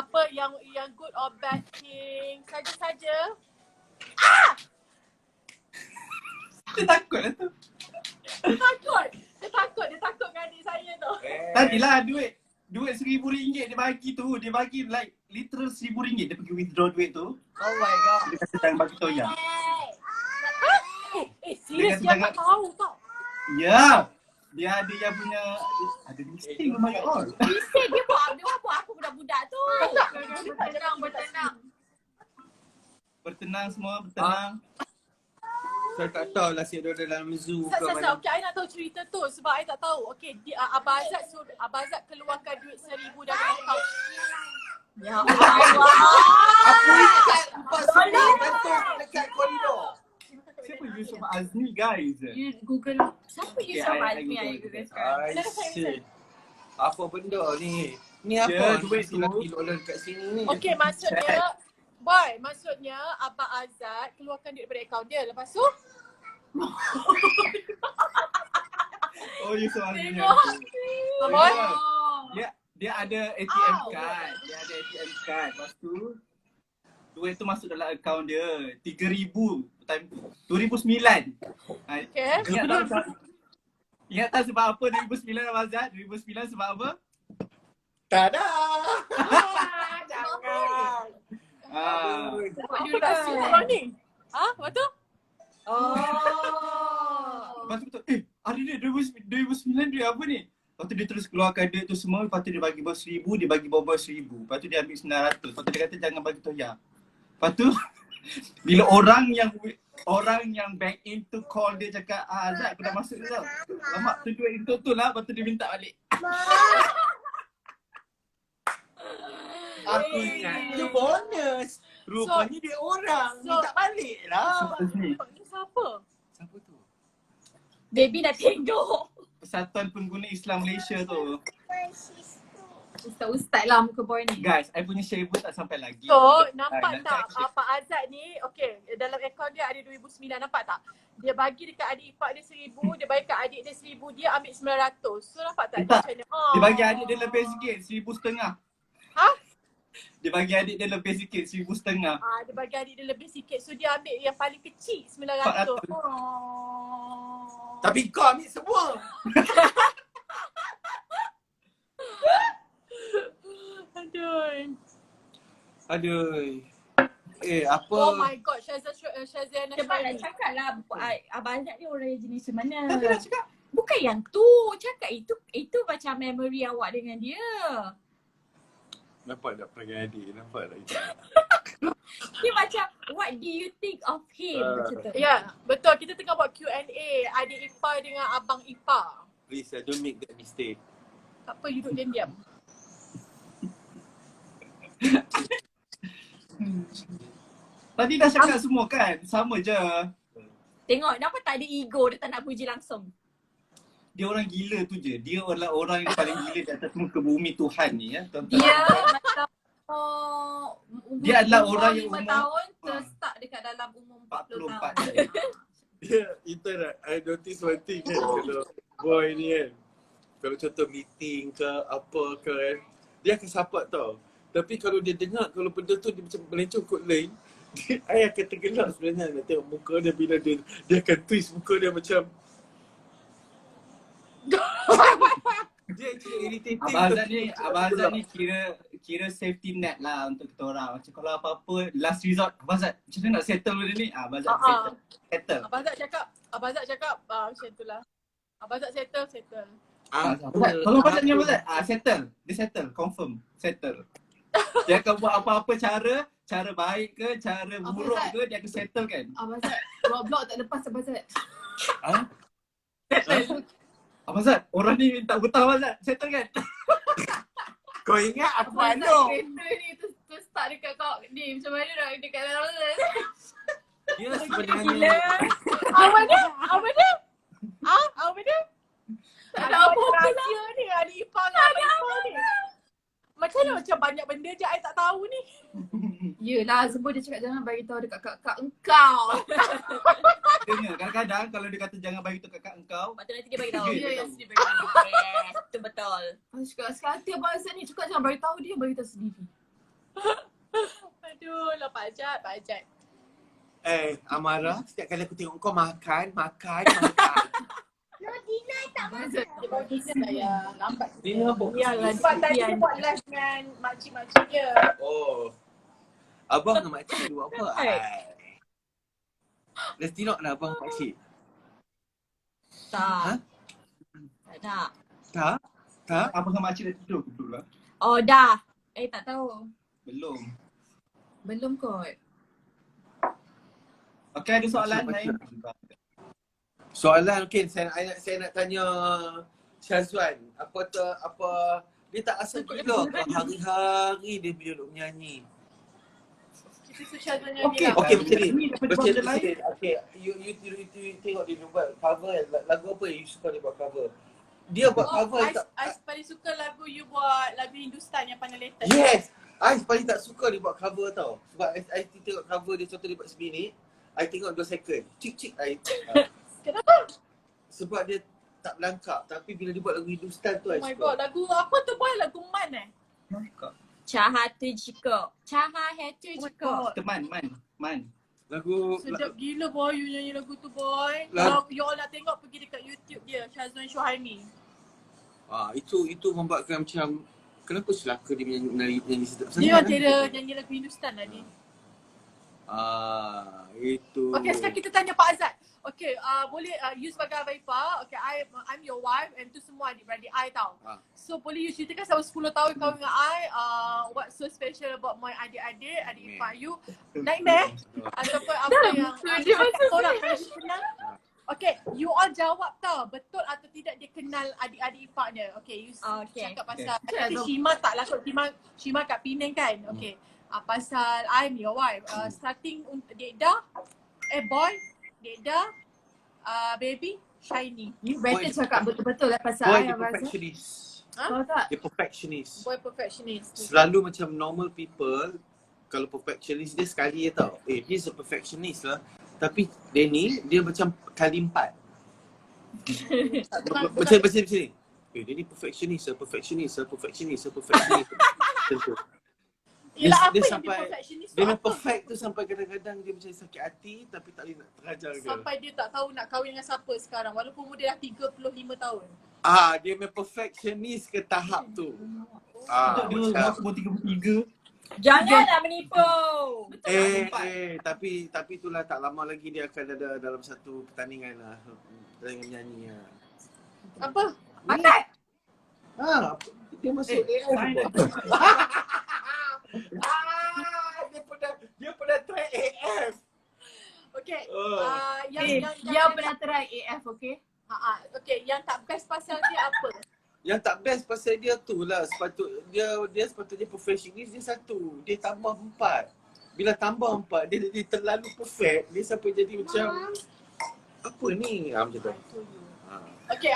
Apa yang good or bad thing. Saja-saja. Dia takut lah tu. Dia takut dengan adik saya tu. Tadilah duit RM1,000 dia bagi tu. Dia bagi like literal RM1,000 dia pergi withdraw duit tu. Oh my god. Dia kata jangan bagi Toya. Serius Dia dia kata tak tahu tau. Ya. Dia ada yang punya ada listing lumayan on. Bisa dia buat apa budak-budak tu. Bertenang semua, bertenang. Saya tak tahu lah si dia dalam zoo ke Sat, mana. okay, I nak tahu cerita tu sebab I tak tahu. Okay, Abang Azad keluarkan duit RM1,000 dari akaun. Ya Allah. Apa dekat RM4,000 gantung dekat koridor? Siapa Yusuf Azni guys? You Google siapa Okay, Yusuf I Azmi Google yang Google sekarang. Shit. Apa benda ni? Ni apa? Ya, duit tu. $90 kat sini ni. Okay, maksudnya Abang Azad keluarkan duit daripada akaun dia. Lepas tu Oh Yusuf Azni. Abang Dia ada ATM card. Dia ada ATM card. Lepas tu duit tu masuk dalam akaun dia. RM3,000 time 2009. okay. Ingat tak sebab apa 2009 Abang Azad? 2009 sebab apa? Tada! Jangan. Apa tak suruh ni? Lepas tu? Lepas tu betul, ada dia 2009 dia apa ni? Lepas tu dia terus keluarkan duit tu semua. Lepas tu dia bagi bawah RM1,000, dia bagi bawah RM1,000. Lepas tu dia ambil RM900. Lepas tu dia kata jangan bagi Toya. Lepas tu bila orang yang bank in tu call dia cakap Azad aku dah masuk ni tau. Lama tu duit itu tu lah. Lepas tu dia minta balik. Aku ingat tu bonus. Rupanya dia orang. Minta balik lah. Ni siapa? Siapa tu? Baby dah tengok. Persatuan Pengguna Islam Malaysia tu. Ustaz-ustaz lah muka boy ni. Guys, I punya share pun tak sampai lagi. So, nampak Nak tak check. Pak Azad ni, okay, dalam akaun dia ada 2009, nampak tak? Dia bagi dekat adik ipar dia RM1,000, dia bagi kat adik dia RM1,000, dia ambil RM900. So, nampak tak? Tak. Dia macam mana? Dia bagi adik dia lebih sikit, RM1,500. Ha? Dia bagi adik dia lebih sikit, RM1,500. Dia bagi adik dia lebih sikit. So, dia ambil yang paling kecil, RM900. 400. Tapi kau ambil semua. Aduh. Apa? Oh my god, Syaziana Cepat nak Syahrini. cakap lah Abang Azad ni orang yang jenis macam mana. Tapi nak cakap. Bukan yang tu. Cakap itu macam memory awak dengan dia. Nampak tak perangai adik? Nampak tak itu? Dia macam what do you think of him? Macam tu. Ya, betul. Kita tengah buat Q&A. Adik ipar dengan abang ipar. Please, don't make that mistake. Tak apa, you duduk diam-diam. Tadi dah cakap semua kan? Sama je. Tengok, kenapa tak ada ego? Dia tak nak puji langsung. Dia orang gila tu je. Dia adalah orang yang paling gila di atas muka bumi Tuhan ni ya. Tuan-tuan. Dia macam Dia adalah orang yang 5 umur- tahun terstart dekat dalam umur 40 44 tahun. Dia, itu nak, I notice one thing kan kalau boy ni kan. Kalau contoh meeting ke apa ke kan, dia akan support tau. Tapi kalau dia dengar, kalau benda tu dia macam melencong kot lain, I akan tergelak sebenarnya nak tengok muka dia bila dia akan twist muka dia macam dia actually irritating. Abang Azad ni kira safety net lah untuk kita orang. Macam kalau apa-apa last resort, Abang Azad macam mana nak settle benda ni? Abang Azad settle. Abang Azad cakap macam tu lah. Abang Azad settle. Tolong Abang Azad ni Abang Azad. Settle. Dia settle. Confirm. Settle. Dia akan buat apa-apa cara baik ke, cara buruk ke, dia akan settle kan? Abang Zat, Roblox tak lepas Abang Zat. Abang Azad, orang ni minta hutang Abang Azad. Settle kan? Kau ingat aku Abang Zat mana? kereta ni tu start dekat kau ni macam mana nak dekat dalam Dia sebenarnya Apa dia? Apa dia? tak ada apa-apa lah. Rahsia ni, adik ipar dengan abang ipar ni. Macam mana macam banyak benda je I tak tahu ni. Yelah, sebab dia cakap jangan bagi tahu dekat kakak engkau. Dengar, kadang-kadang kalau dia kata jangan bagi tu kakak engkau, Lepas tu nanti dia bagi tahu. Ya, yes, dia bagi tahu. Yes, itu betul. Aku cakap sekali abang Azad ni cakap jangan bagi tahu, dia bagi tahu sendiri. Aduh lah Pak Ajat, Pak Ajat. Amara, setiap kali aku tengok kau makan. No, Dina tak Abang makan. Azad, Dia bagi saya lambat. Dina apa? Biarlah Sebab tadi dia dia. buat live dengan makcik-makcik dia. Oh. Abang dengan makcik buat apa? Let's tengok lah abang makcik. Tak. Tak nak. Tak? apa sama makcik dah tidur ke dulu lah? Oh dah. Tak tahu. Belum. belum kot. Okey, ada soalan lain? Soalan mungkin saya nak tanya Syazwan. Apa dia tak asal gila ke hari-hari dia duduk menyanyi? Kita susah nyanyi Okey. lah. Okey macam ni. Ni dapat Macam benda ni. lain. Okey, you tengok dia buat cover kan. Lagu apa yang you suka dia buat cover? Dia buat cover I tak. paling suka lagu you buat lagu Hindustan yang pandai latest. Yes. I paling tak suka dia buat cover tau. Sebab I tengok cover dia contoh dia buat seminit. I tengok 2 second. Cik I. Kenapa? Sebab dia tak berlangkap. Tapi bila dia buat lagu Hindustan tu I Oh my suka. god, lagu apa tu boy? Lagu Man Caha tu jika. Caha tu Oh my jika. god. Teman, man. Lagu Sedap gila boy you nyanyi lagu tu boy. Lah. Kalau you all nak tengok pergi dekat YouTube dia Syazwan Syuhaimi. itu membuatkan macam kenapa selaka dia menyanyi sedap sangat. Dia orang kira nyanyi lagu Hindustan lah ni. Itu. Okay, sekarang kita tanya Pak Azad. Okay, boleh you sebagai Abaifah, okay, I'm your wife and tu semua adik-beradik I tau. So boleh you ceritakan selama 10 tahun kahwin dengan I, what's so special about my adik-adik, adik ipar you? Nightmare? Ataupun apa yang korang kenal? Okay, you all jawab tau, betul atau tidak dia kenal adik-adik ipar dia. Okay, you Okay. cakap pasal, nanti Shima tak lah kot, Shima kat Penang kan? Okay, pasal I'm your wife, starting untuk Dekda, boy, Dekda, baby, Shiny. You better cakap betul-betul lah pasal Boy I dia Abang Azad. perfectionist. Tahu tak? Dia perfectionist. Boy perfectionist. Selalu macam normal people, kalau perfectionist dia sekali je tau. He's a perfectionist lah. Tapi dia macam kali 4. Macam ni. Dia ni perfectionist. Macam tu. Yelah apa dia yang sampai- dia perfectionist tu Dia memang apa? perfect tu sampai kadang-kadang dia macam sakit hati tapi tak boleh nak terajar ke. Sampai dia tak tahu nak kahwin dengan siapa sekarang walaupun umur dia dah 35 tahun. Dia memang perfectionist ke tahap tu. Dia Macam umur 33. Janganlah menipu. tapi itulah tak lama lagi dia akan ada dalam satu pertandingan lah. Pertandingan menyanyi lah. Apa? Angkat! Dia masuk AF. Dia pernah try AF. Okay. Oh. Dia pernah try AF, okay? Okay, yang tak best pasal dia apa? Yang tak best pasal dia tu lah dia sepatutnya perfectionist dia satu. Dia tambah 4. Bila tambah 4 dia terlalu perfect. Dia sampai jadi macam apa ni? Macam tu. Okay,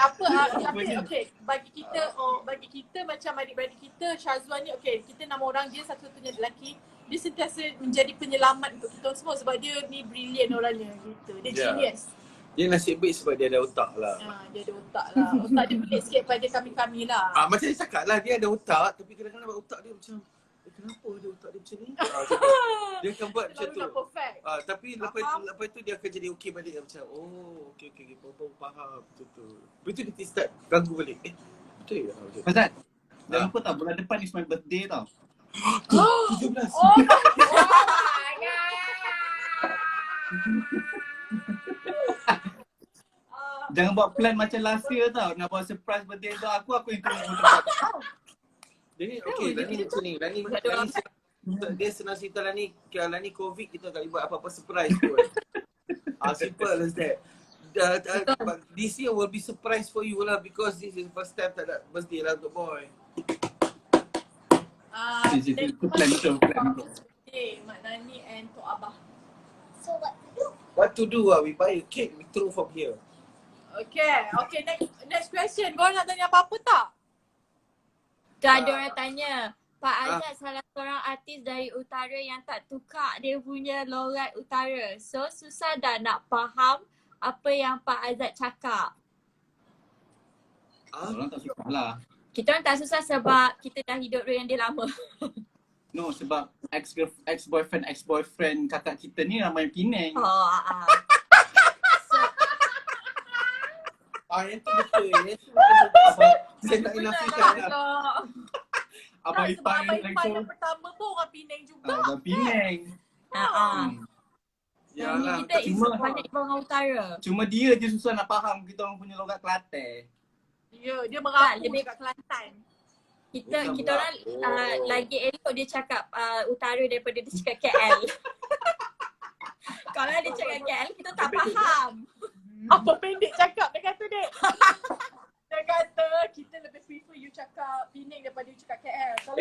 okay, bagi kita macam adik-beradik kita, Syazwan ni, okay, kita 6 orang, dia satu-satunya lelaki. Dia sentiasa menjadi penyelamat untuk kita semua sebab dia ni brilliant orangnya gitu. Dia genius. Dia nasib baik sebab dia ada otak lah. Dia ada otak lah. Otak dia pelik sikit pada kami-kami lah. Macam dia cakap lah dia ada otak tapi kadang-kadang otak dia macam kenapa ada otak dia macam ni? Dia akan buat macam Terlalu tu. nak perfect. Tapi lepas tu dia akan jadi okey balik macam okey faham betul tu. Lepas tu dia start ganggu balik. Betul ke? Macam tu. Azad, jangan lupa tau, bulan depan is my birthday tau. 17. Oh my god. Jangan buat plan macam last year tau. Nak buat surprise birthday tu aku yang tunggu tempat. Jadi okey Lani macam ni. Lani dia senang cerita Lani COVID kita tak boleh buat apa-apa surprise pun. Simple as that. This year will be surprise for you lah because this is the first time tak ada birthday lah untuk boy. Itu plan betul. Mak Nani and Tok Abah. So what to do? What to do? We buy a cake, we throw from here. Okay, next question. Korang nak tanya apa-apa tak? Tak ada orang tanya. Pak Azad salah seorang artis dari utara yang tak tukar dia punya logat utara. So susah dah nak faham apa yang Pak Azad cakap. Orang tak suka lah. Kita orang tak susah sebab kita dah hidup dengan dia lama. No, sebab ex-boyfriend kakak kita ni ramai Penang. Yang tu betul. Yang tu betul. Saya tak inafikan dah. Abang Sebab Ipang Abang yang Ipang yang pertama pun orang Penang juga. Abang Penang. Yalah. Kita banyak orang utara. Cuma dia je susah nak faham kita orang punya logat Kelantan. Ya, dia merapu lebih- dekat Kelantan. Kita orang lagi elok dia cakap utara daripada dia cakap KL. Kalau dia cakap KL kita tak faham. Apa pendek cakap dia kata dek. Dia kata kita lebih prefer you cakap Penang daripada you cakap KL. Kalau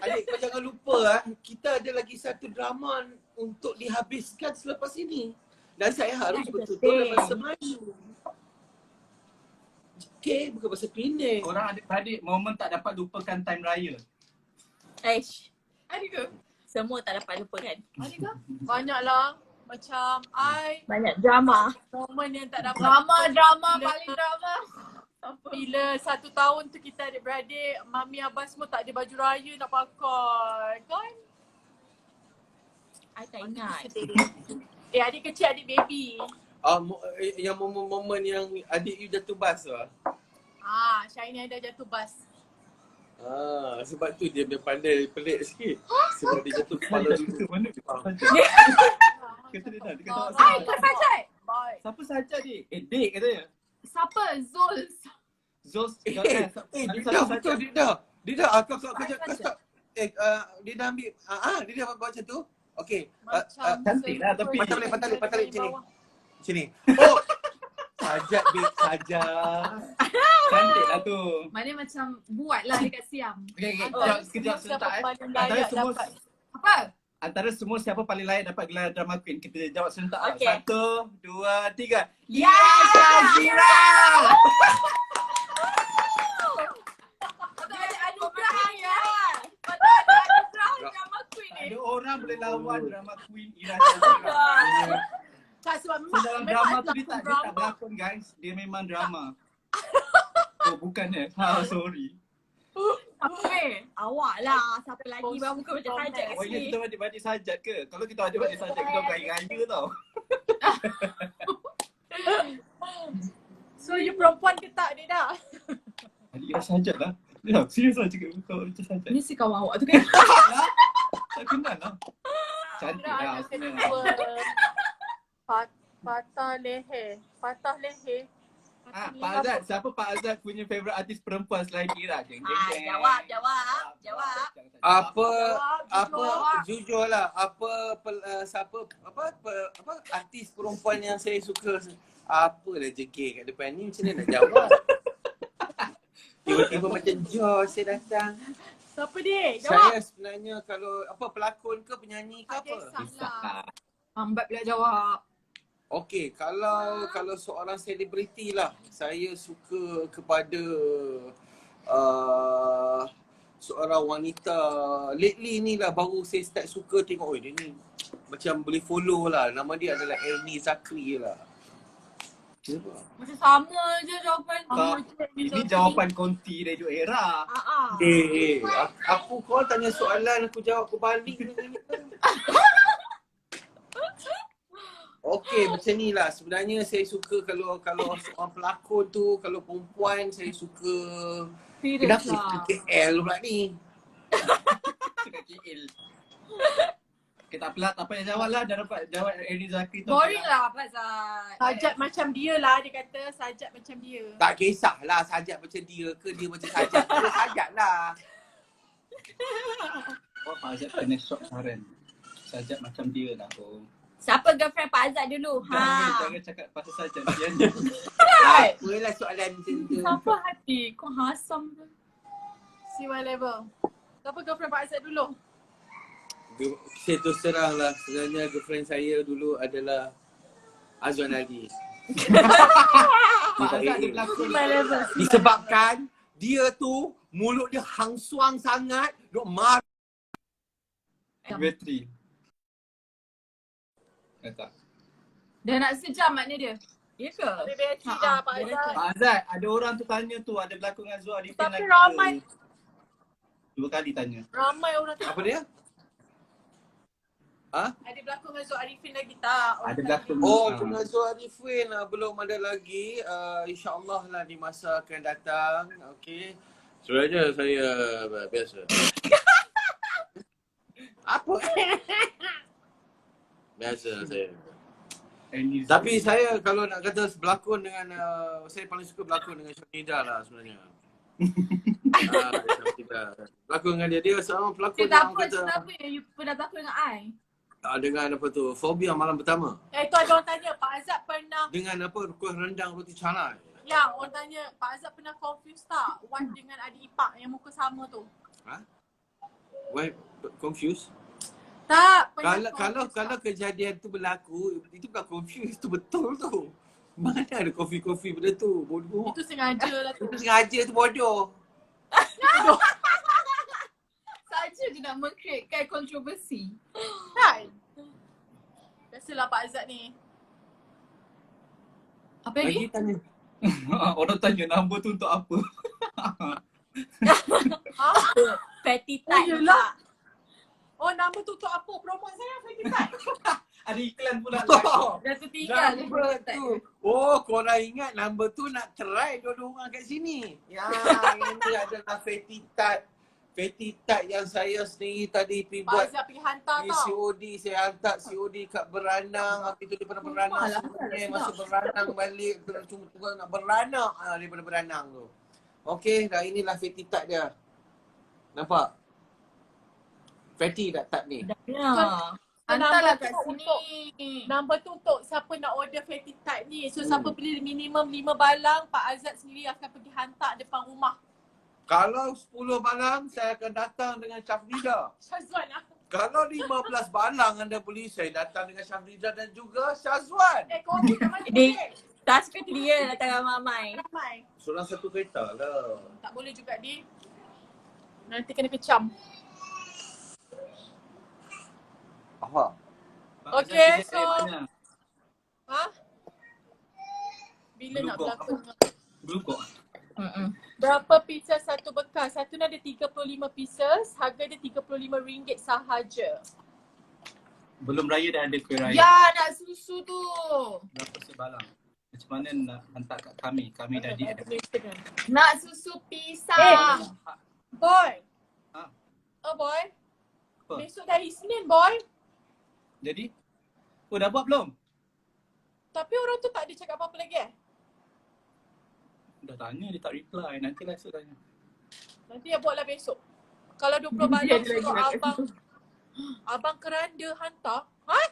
Adik kau jangan lupa kita ada lagi satu drama untuk dihabiskan selepas ini. Dan saya harus betul-betul dalam bahasa Melayu. Okay, bukan bahasa Penang. Orang adik-beradik momen tak dapat lupakan time raya. ada ke? Semua tak dapat lupakan. Ada ke? Banyaklah. Macam Banyak drama. momen yang tak dapat. Drama paling drama. Bila 1 tahun tu kita adik-beradik, mami abang semua tak ada baju raya nak pakai. Kan? I tak ingat. Adik kecil, adik baby. Yang momen-momen yang adik you jatuh bas tu. Syahini ada jatuh bas. Sebab tu dia pandai pelik sikit. Sebab dia jatuh kepala dulu. Mana? Kata dia dah. Dia kata Kau Sajat. Baik. siapa Sajat ni? Dek katanya. Siapa? Zul. Zos. Dia dah betul dia dah. Dia dah kau stop. Dia dah ambil dia dah buat macam tu. Okey. cantik lah tapi. Patah balik macam ni. Macam ni. Oh. Sajat babe Sajat. Cantik lah tu. Mana macam buat lah dekat Siam. Okay. Sekejap Siapa serentak paling Antara layak semua dapat? Apa? Antara semua siapa paling layak dapat gelar drama queen. Kita jawab serentak. Okay. 1, 2, 3. Ya, Shazira! Ada anugerah ya. Drama queen ni. Ada orang boleh lawan drama queen Ira Shazira. Tak sebab So dalam drama tu dia tak drama. berlakon guys. Dia memang drama. Oh bukan sorry. Apa awak lah. Siapa lagi baru muka macam Sajat kat Oh ya sini. kita adik-beradik Sajat ke? Kalau kita adik-beradik Sajat kita beraya-raya tau. So you perempuan ke tak dia dah? Adik Ira Sajat lah. Ya, serius lah cakap kau macam Sajat. Ni si kawan awak tu kan? Tak kenal lah. Cantik lah. Anak kedua. Patah leher. Pak Azad, siapa Pak Azad punya favourite artis perempuan selain Ira? Jawab. Jujur lah. Artis perempuan yang saya suka. Apalah jengking kat depan ni, macam mana nak jawab? Tiba-tiba macam Josh saya datang. Siapa dia? Jawab. Saya sebenarnya kalau pelakon ke penyanyi ke apa? Kisah. Lambat pula jawab. Okey, kalau seorang selebriti lah, saya suka kepada seorang wanita. Lately ni lah baru saya start suka tengok, dia ni macam boleh follow lah. Nama dia adalah Ernie Zakri lah. Siapa? Macam sama je jawapan tu. Ini jawapan konti dari Era. Aku kau tanya soalan, aku jawab kebalik. Okey, macam ni lah. Sebenarnya saya suka kalau seorang pelakon tu, kalau perempuan saya suka. Kenapa saya suka KL pula ni? Cakap KL. Okay, tak payah jawab lah. Dah dapat jawab Ernie Zakri tu. Boring lah Fazal. Sajat macam dia lah, dia kata Sajat macam dia. Tak kisahlah Sajat macam dia ke dia macam Sajat. Dia Sajat lah. Oh, Pak Azad kena shock saran. Sajat macam dia lah. Oh. Siapa girlfriend Pak Azad dulu? Jangan cakap pasal Sajat. Apalah soalan macam tu. Siapa hati? Kau hasam ke? See my level. Siapa girlfriend Pak Azad dulu? Saya terus terang lah, sebenarnya girlfriend saya dulu adalah Azwan Ali. Pak Azad dia berlakon. See my level. Disebabkan dia tu Mulut dia hangsuang sangat. Duk marah. Bateri. Tak. Dah nak sejam makna dia. Ya ke? Habis bateri dah Pak Azad. Pak Azad, ada orang tu tanya tu, ada berlakon dengan Zul Arifin Tapi lagi ramai. ke? 2 kali tanya. Ramai orang Apa dia? Ha? Ada berlakon dengan Zul Arifin lagi tak? Ada berlakon. Oh, dengan Zul Arifin belum ada lagi. InsyaAllah lah di masa akan datang. Okey. Sebenarnya saya biasa. Apa? Biasa saya. Tapi saya kalau nak kata berlakon dengan saya paling suka berlakon dengan Syafida lah sebenarnya. Syafida. Berlakon dengan dia. Dia seorang pelakon yang kata Kenapa you pernah berlakon dengan I? dengan apa tu, fobia malam pertama. Tu ada orang tanya Pak Azad pernah Dengan apa, kuih rendang roti canai. Ya, orang tanya Pak Azad pernah confuse tak Wan dengan adik ipar yang muka sama tu? Ha? Why confused? Tak, pernah Kalau kejadian tu berlaku, itu bukan confused, itu betul tu. Mana ada kopi-kofi benda tu, bodoh. Itu sengaja lah tu. Itu sengaja tu bodoh. Saja je nak mengkreatkan kontroversi. Kan? Biasalah Pak Azad ni. Apa lagi? Lagi tanya. Orang tanya nombor tu untuk apa? Ha? Fatty Oh, type yelah. Oh, nama tu untuk apa? Promote saya Fatty Type. Ada iklan pula. Dah tertinggal. Number tu. Oh, korang ingat number tu nak try dua-dua orang kat sini. Ya, ini adalah Fatty Type. Fatty Type yang saya sendiri tadi pergi Pak buat Azad pergi hantar di tau. COD. Saya hantar COD kat Beranang. Habis tu daripada Beranang sungai masuk Beranang balik. Cuma nak beranak daripada Beranang tu. Okey, dah inilah Fatty Type dia. Nampak? Fatty tak type ni? Ya. Hantarlah kat Nombor tu sini. Number tu untuk siapa nak order Fatty Type ni. So siapa beli minimum 5 balang, Pak Azad sendiri akan pergi hantar depan rumah. Kalau 10 balang, saya akan datang dengan Syafrida. Syazwan lah. Kalau 15 balang anda beli, saya datang dengan Syafrida dan juga Syazwan. Kopi kat mana? Dia tak suka dia datang ramai. Ramai. Seorang satu kereta lah. Tak boleh juga di. Nanti kena kecam. Apa? Okey, so ha? Bila nak Blue berlakon? Blue kok. Berapa pieces satu bekas? Satu ni ada 35 pieces. Harga dia RM35 sahaja. Belum raya dah ada kuih raya. Ya, nak susu tu. Berapa sebalang? Macam mana nak hantar kat kami? Kami dah ada. Nak susu pisang. Boy. Ha? Oh boy. Apa? Besok dah Isnin boy. Jadi? Oh, dah buat belum? Tapi orang tu tak ada cakap apa-apa lagi Dah tanya, dia tak reply. Nantilah esok tanya. Nanti ya buatlah besok. Kalau 20 balang suruh abang keranda hantar. Ha?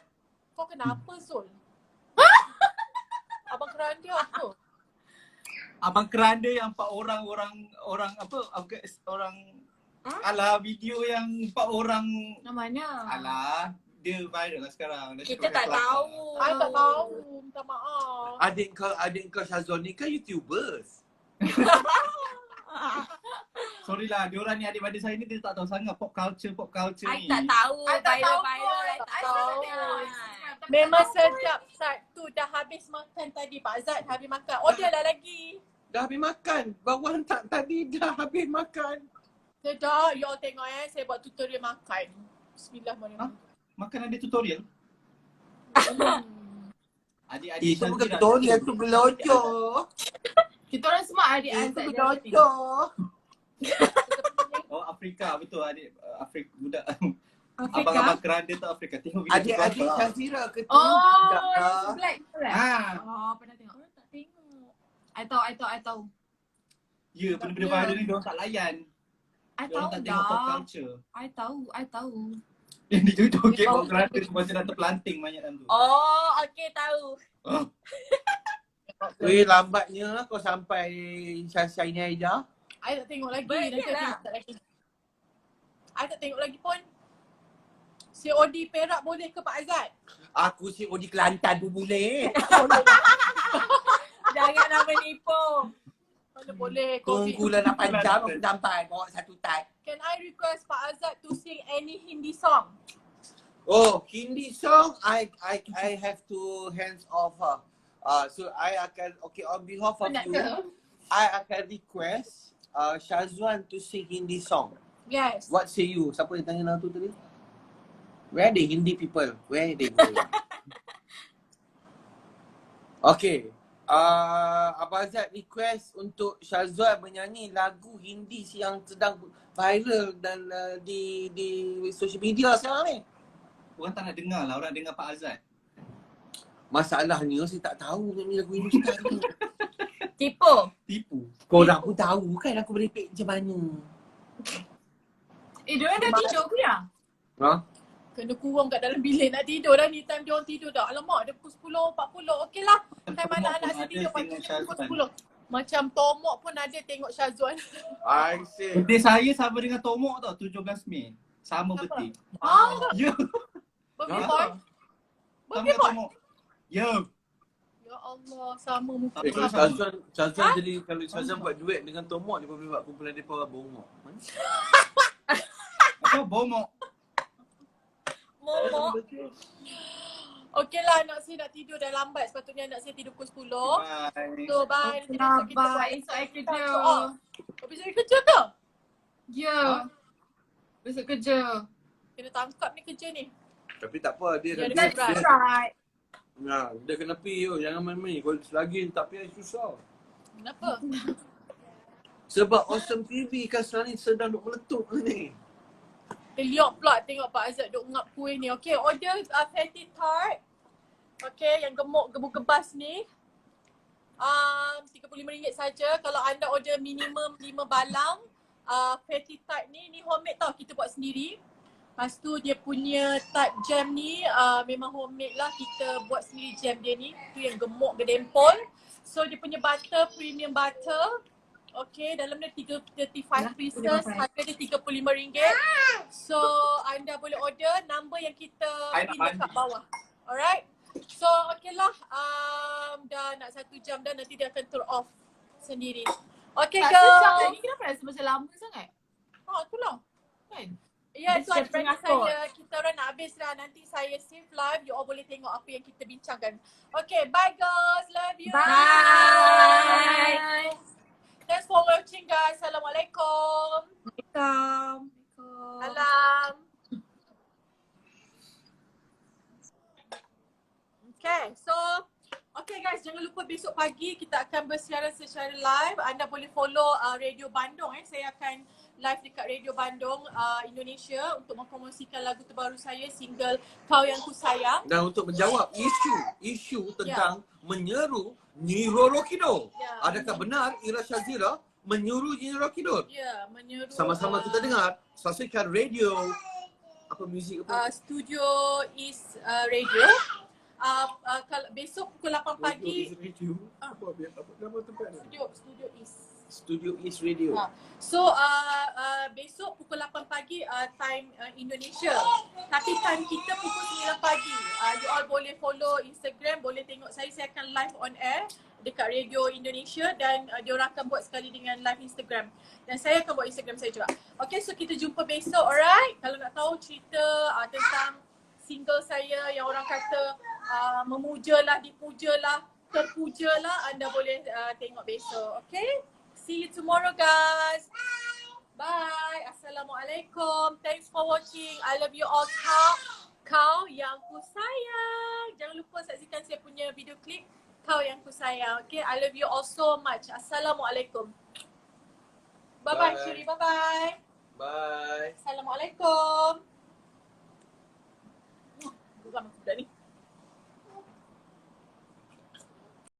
Kau kenapa Zul? Abang keranda apa? Abang keranda yang 4 orang apa? Orang alah video yang 4 orang Mana? alah dia viral lah sekarang. Kita tak tahu. I tak tahu. Minta maaf. Adik kau Syazwan ni kan YouTubers. Sorry lah, diorang ni adik-adik saya ni dia tak tahu sangat pop culture I ni. tak tahu. I tak tahu Viral-viral. pun. I tak I tahu. tak tahu. Memang sedap start tu. Dah habis makan tadi Pak Azad. Habis makan. Order lah lagi. Dah habis makan. Baru hantar tadi dah habis makan. Sedap. You all tengok saya buat tutorial makan. Bismillahirrahmanirrahim. Makan ada tutorial. Adik-adik Itu bukan Syazira- tutorial, tu gelojok. Kita orang semua adik Itu Azad. gelojok. Oh, Afrika betul adik Afrika budak. Afrika. Abang-abang keranda tu Afrika. Tengok video Adik-adik tu. Syazira ke tu? Oh, Tak. yang black tu lah. Ha. Oh, pernah tengok. Orang tak tengok. I tahu. Ya, benda-benda viral ni diorang tak layan. I Diorang tahu tak tengok pop dah. culture. I tahu. Yang dijoget bawah keranda tu macam dah terpelanting banyak dalam tu. Oh, okey tahu. Weh, lambatnya kau sampai Syahini Aida. I tak tengok lagi. Banyak Nanti I lah. tengok lagi. I tak tengok lagi pun. COD Perak boleh ke Pak Azad? Aku si Odi Kelantan pun boleh. Jangan nak menipu. Mana boleh COVID. Tunggulah 8 jam aku sampai bawa satu type. Can I request Pak Azad to sing any Hindi song? Oh, Hindi song I have to hands off her. So I akan on behalf of Penat you, ke? I akan request Syazwan to sing Hindi song. Yes. What say you? Siapa yang tanya tu tadi? Where the Hindi people? Where they go? Okay. Abang Azad request untuk Syazwan menyanyi lagu Hindi yang sedang viral dan di social media sekarang ni. Orang tak nak dengar lah, orang nak dengar Pak Azad. Masalahnya saya tak tahu nyanyi lagu Hindi sekarang. Tipu. Korang pun tahu kan aku merepek macam mana. Diorang dah tidur ke ya? Ha? Kena kurung kat dalam bilik nak tidur dah ni. Time diorang tidur dah. Alamak, dia pukul 10.40. Okey lah. Time anak-anak saya tidur pagi pukul 10. Macam Tomok pun ada tengok Syazwan. I see. Birthday saya sama dengan Tomok tau, 17 Mei. Sama Apa? birthday. Ya. Ya. Birthday Ha? boy. Sama Birthday dengan boy. Tomok. Ya. Ya Allah, sama muka. Kalau Syazwan jadi, kalau Syazwan buat duet dengan Tomok, dia boleh buat kumpulan mereka bongok. Apa bomok? Momok. Okey lah, anak saya nak tidur dah lambat. Sepatutnya anak saya tidur pukul 10. Bye. So bye. Nanti besok kita buat Esok I kerja. Besok saya kerja ke? Ya. Besok kerja. Kena tangkap ni kerja ni. Tapi tak apa, dia Ya, dah dia dia, Right. dia kena pi tu, jangan main-main. Kalau selagi tak pi susah. Kenapa? Sebab Awesome TV kan sekarang ni sedang duk meletup ni. Liok pula tengok Pak Azad duk ngap kuih ni. Okay, order fatty tart. Okay, yang gemuk gebu-gebas ni. RM35 saja. Kalau anda order minimum 5 balang. Fatty tart ni homemade tau, kita buat sendiri. Lepas tu dia punya tart jam ni memang homemade lah. Kita buat sendiri jam dia ni. Tu yang gemuk gedempol. So dia punya butter, premium butter. Okay, dalam dia 35 pieces, harga dia RM35. So, anda boleh order number yang kita pin dekat bawah. Alright? So, okay lah. Dah nak 1 jam dah, nanti dia akan turn off sendiri. Okay, Tak sejam girls. ni kenapa rasa macam lama sangat? Itulah. Kan? Ya, tu Dia adik-beradik penakut. saya. Kita orang nak habis dah. Nanti saya save live. You all boleh tengok apa yang kita bincangkan. Okay, bye girls. Love you. Bye. Thanks for watching guys. Assalamualaikum. Assalamualaikum. Salam. Okay, so okay guys, jangan lupa besok pagi kita akan bersiaran secara live. Anda boleh follow Radio Bandung. Saya akan live dekat Radio Bandung Indonesia untuk mempromosikan lagu terbaru saya, single Kau Yang Ku Sayang. Dan untuk menjawab isu tentang menyeru Nyi Roro Kidul. Ya. Adakah benar Ira Shazira menyuruh Nyi Roro Kidul? Ya, menyeru. Sama-sama kita dengar. Saksikan radio. Apa muzik apa? Studio East Radio. Kalau besok pukul 8 pagi. Radio. Apa nama tempat ni? Studio East. Studio East Radio. So besok pukul 8 pagi time Indonesia. Tapi time kita pukul 9 pagi. You all boleh follow Instagram, boleh tengok saya akan live on air dekat Radio Indonesia dan diorang akan buat sekali dengan live Instagram. Dan saya akan buat Instagram saya juga. Okay, so kita jumpa besok, alright? Kalau nak tahu cerita tentang single saya yang orang kata memujalah, dipujalah, terpujalah, anda boleh tengok besok. Okay? See you tomorrow guys. Bye. Assalamualaikum. Thanks for watching. I love you all. Kau Yang Ku Sayang. Jangan lupa saksikan saya punya video klip Kau Yang Ku Sayang. Okay, I love you all so much. Assalamualaikum. Bye-bye Syuri. Bye-bye. Bye. Assalamualaikum. Bukan budak ni.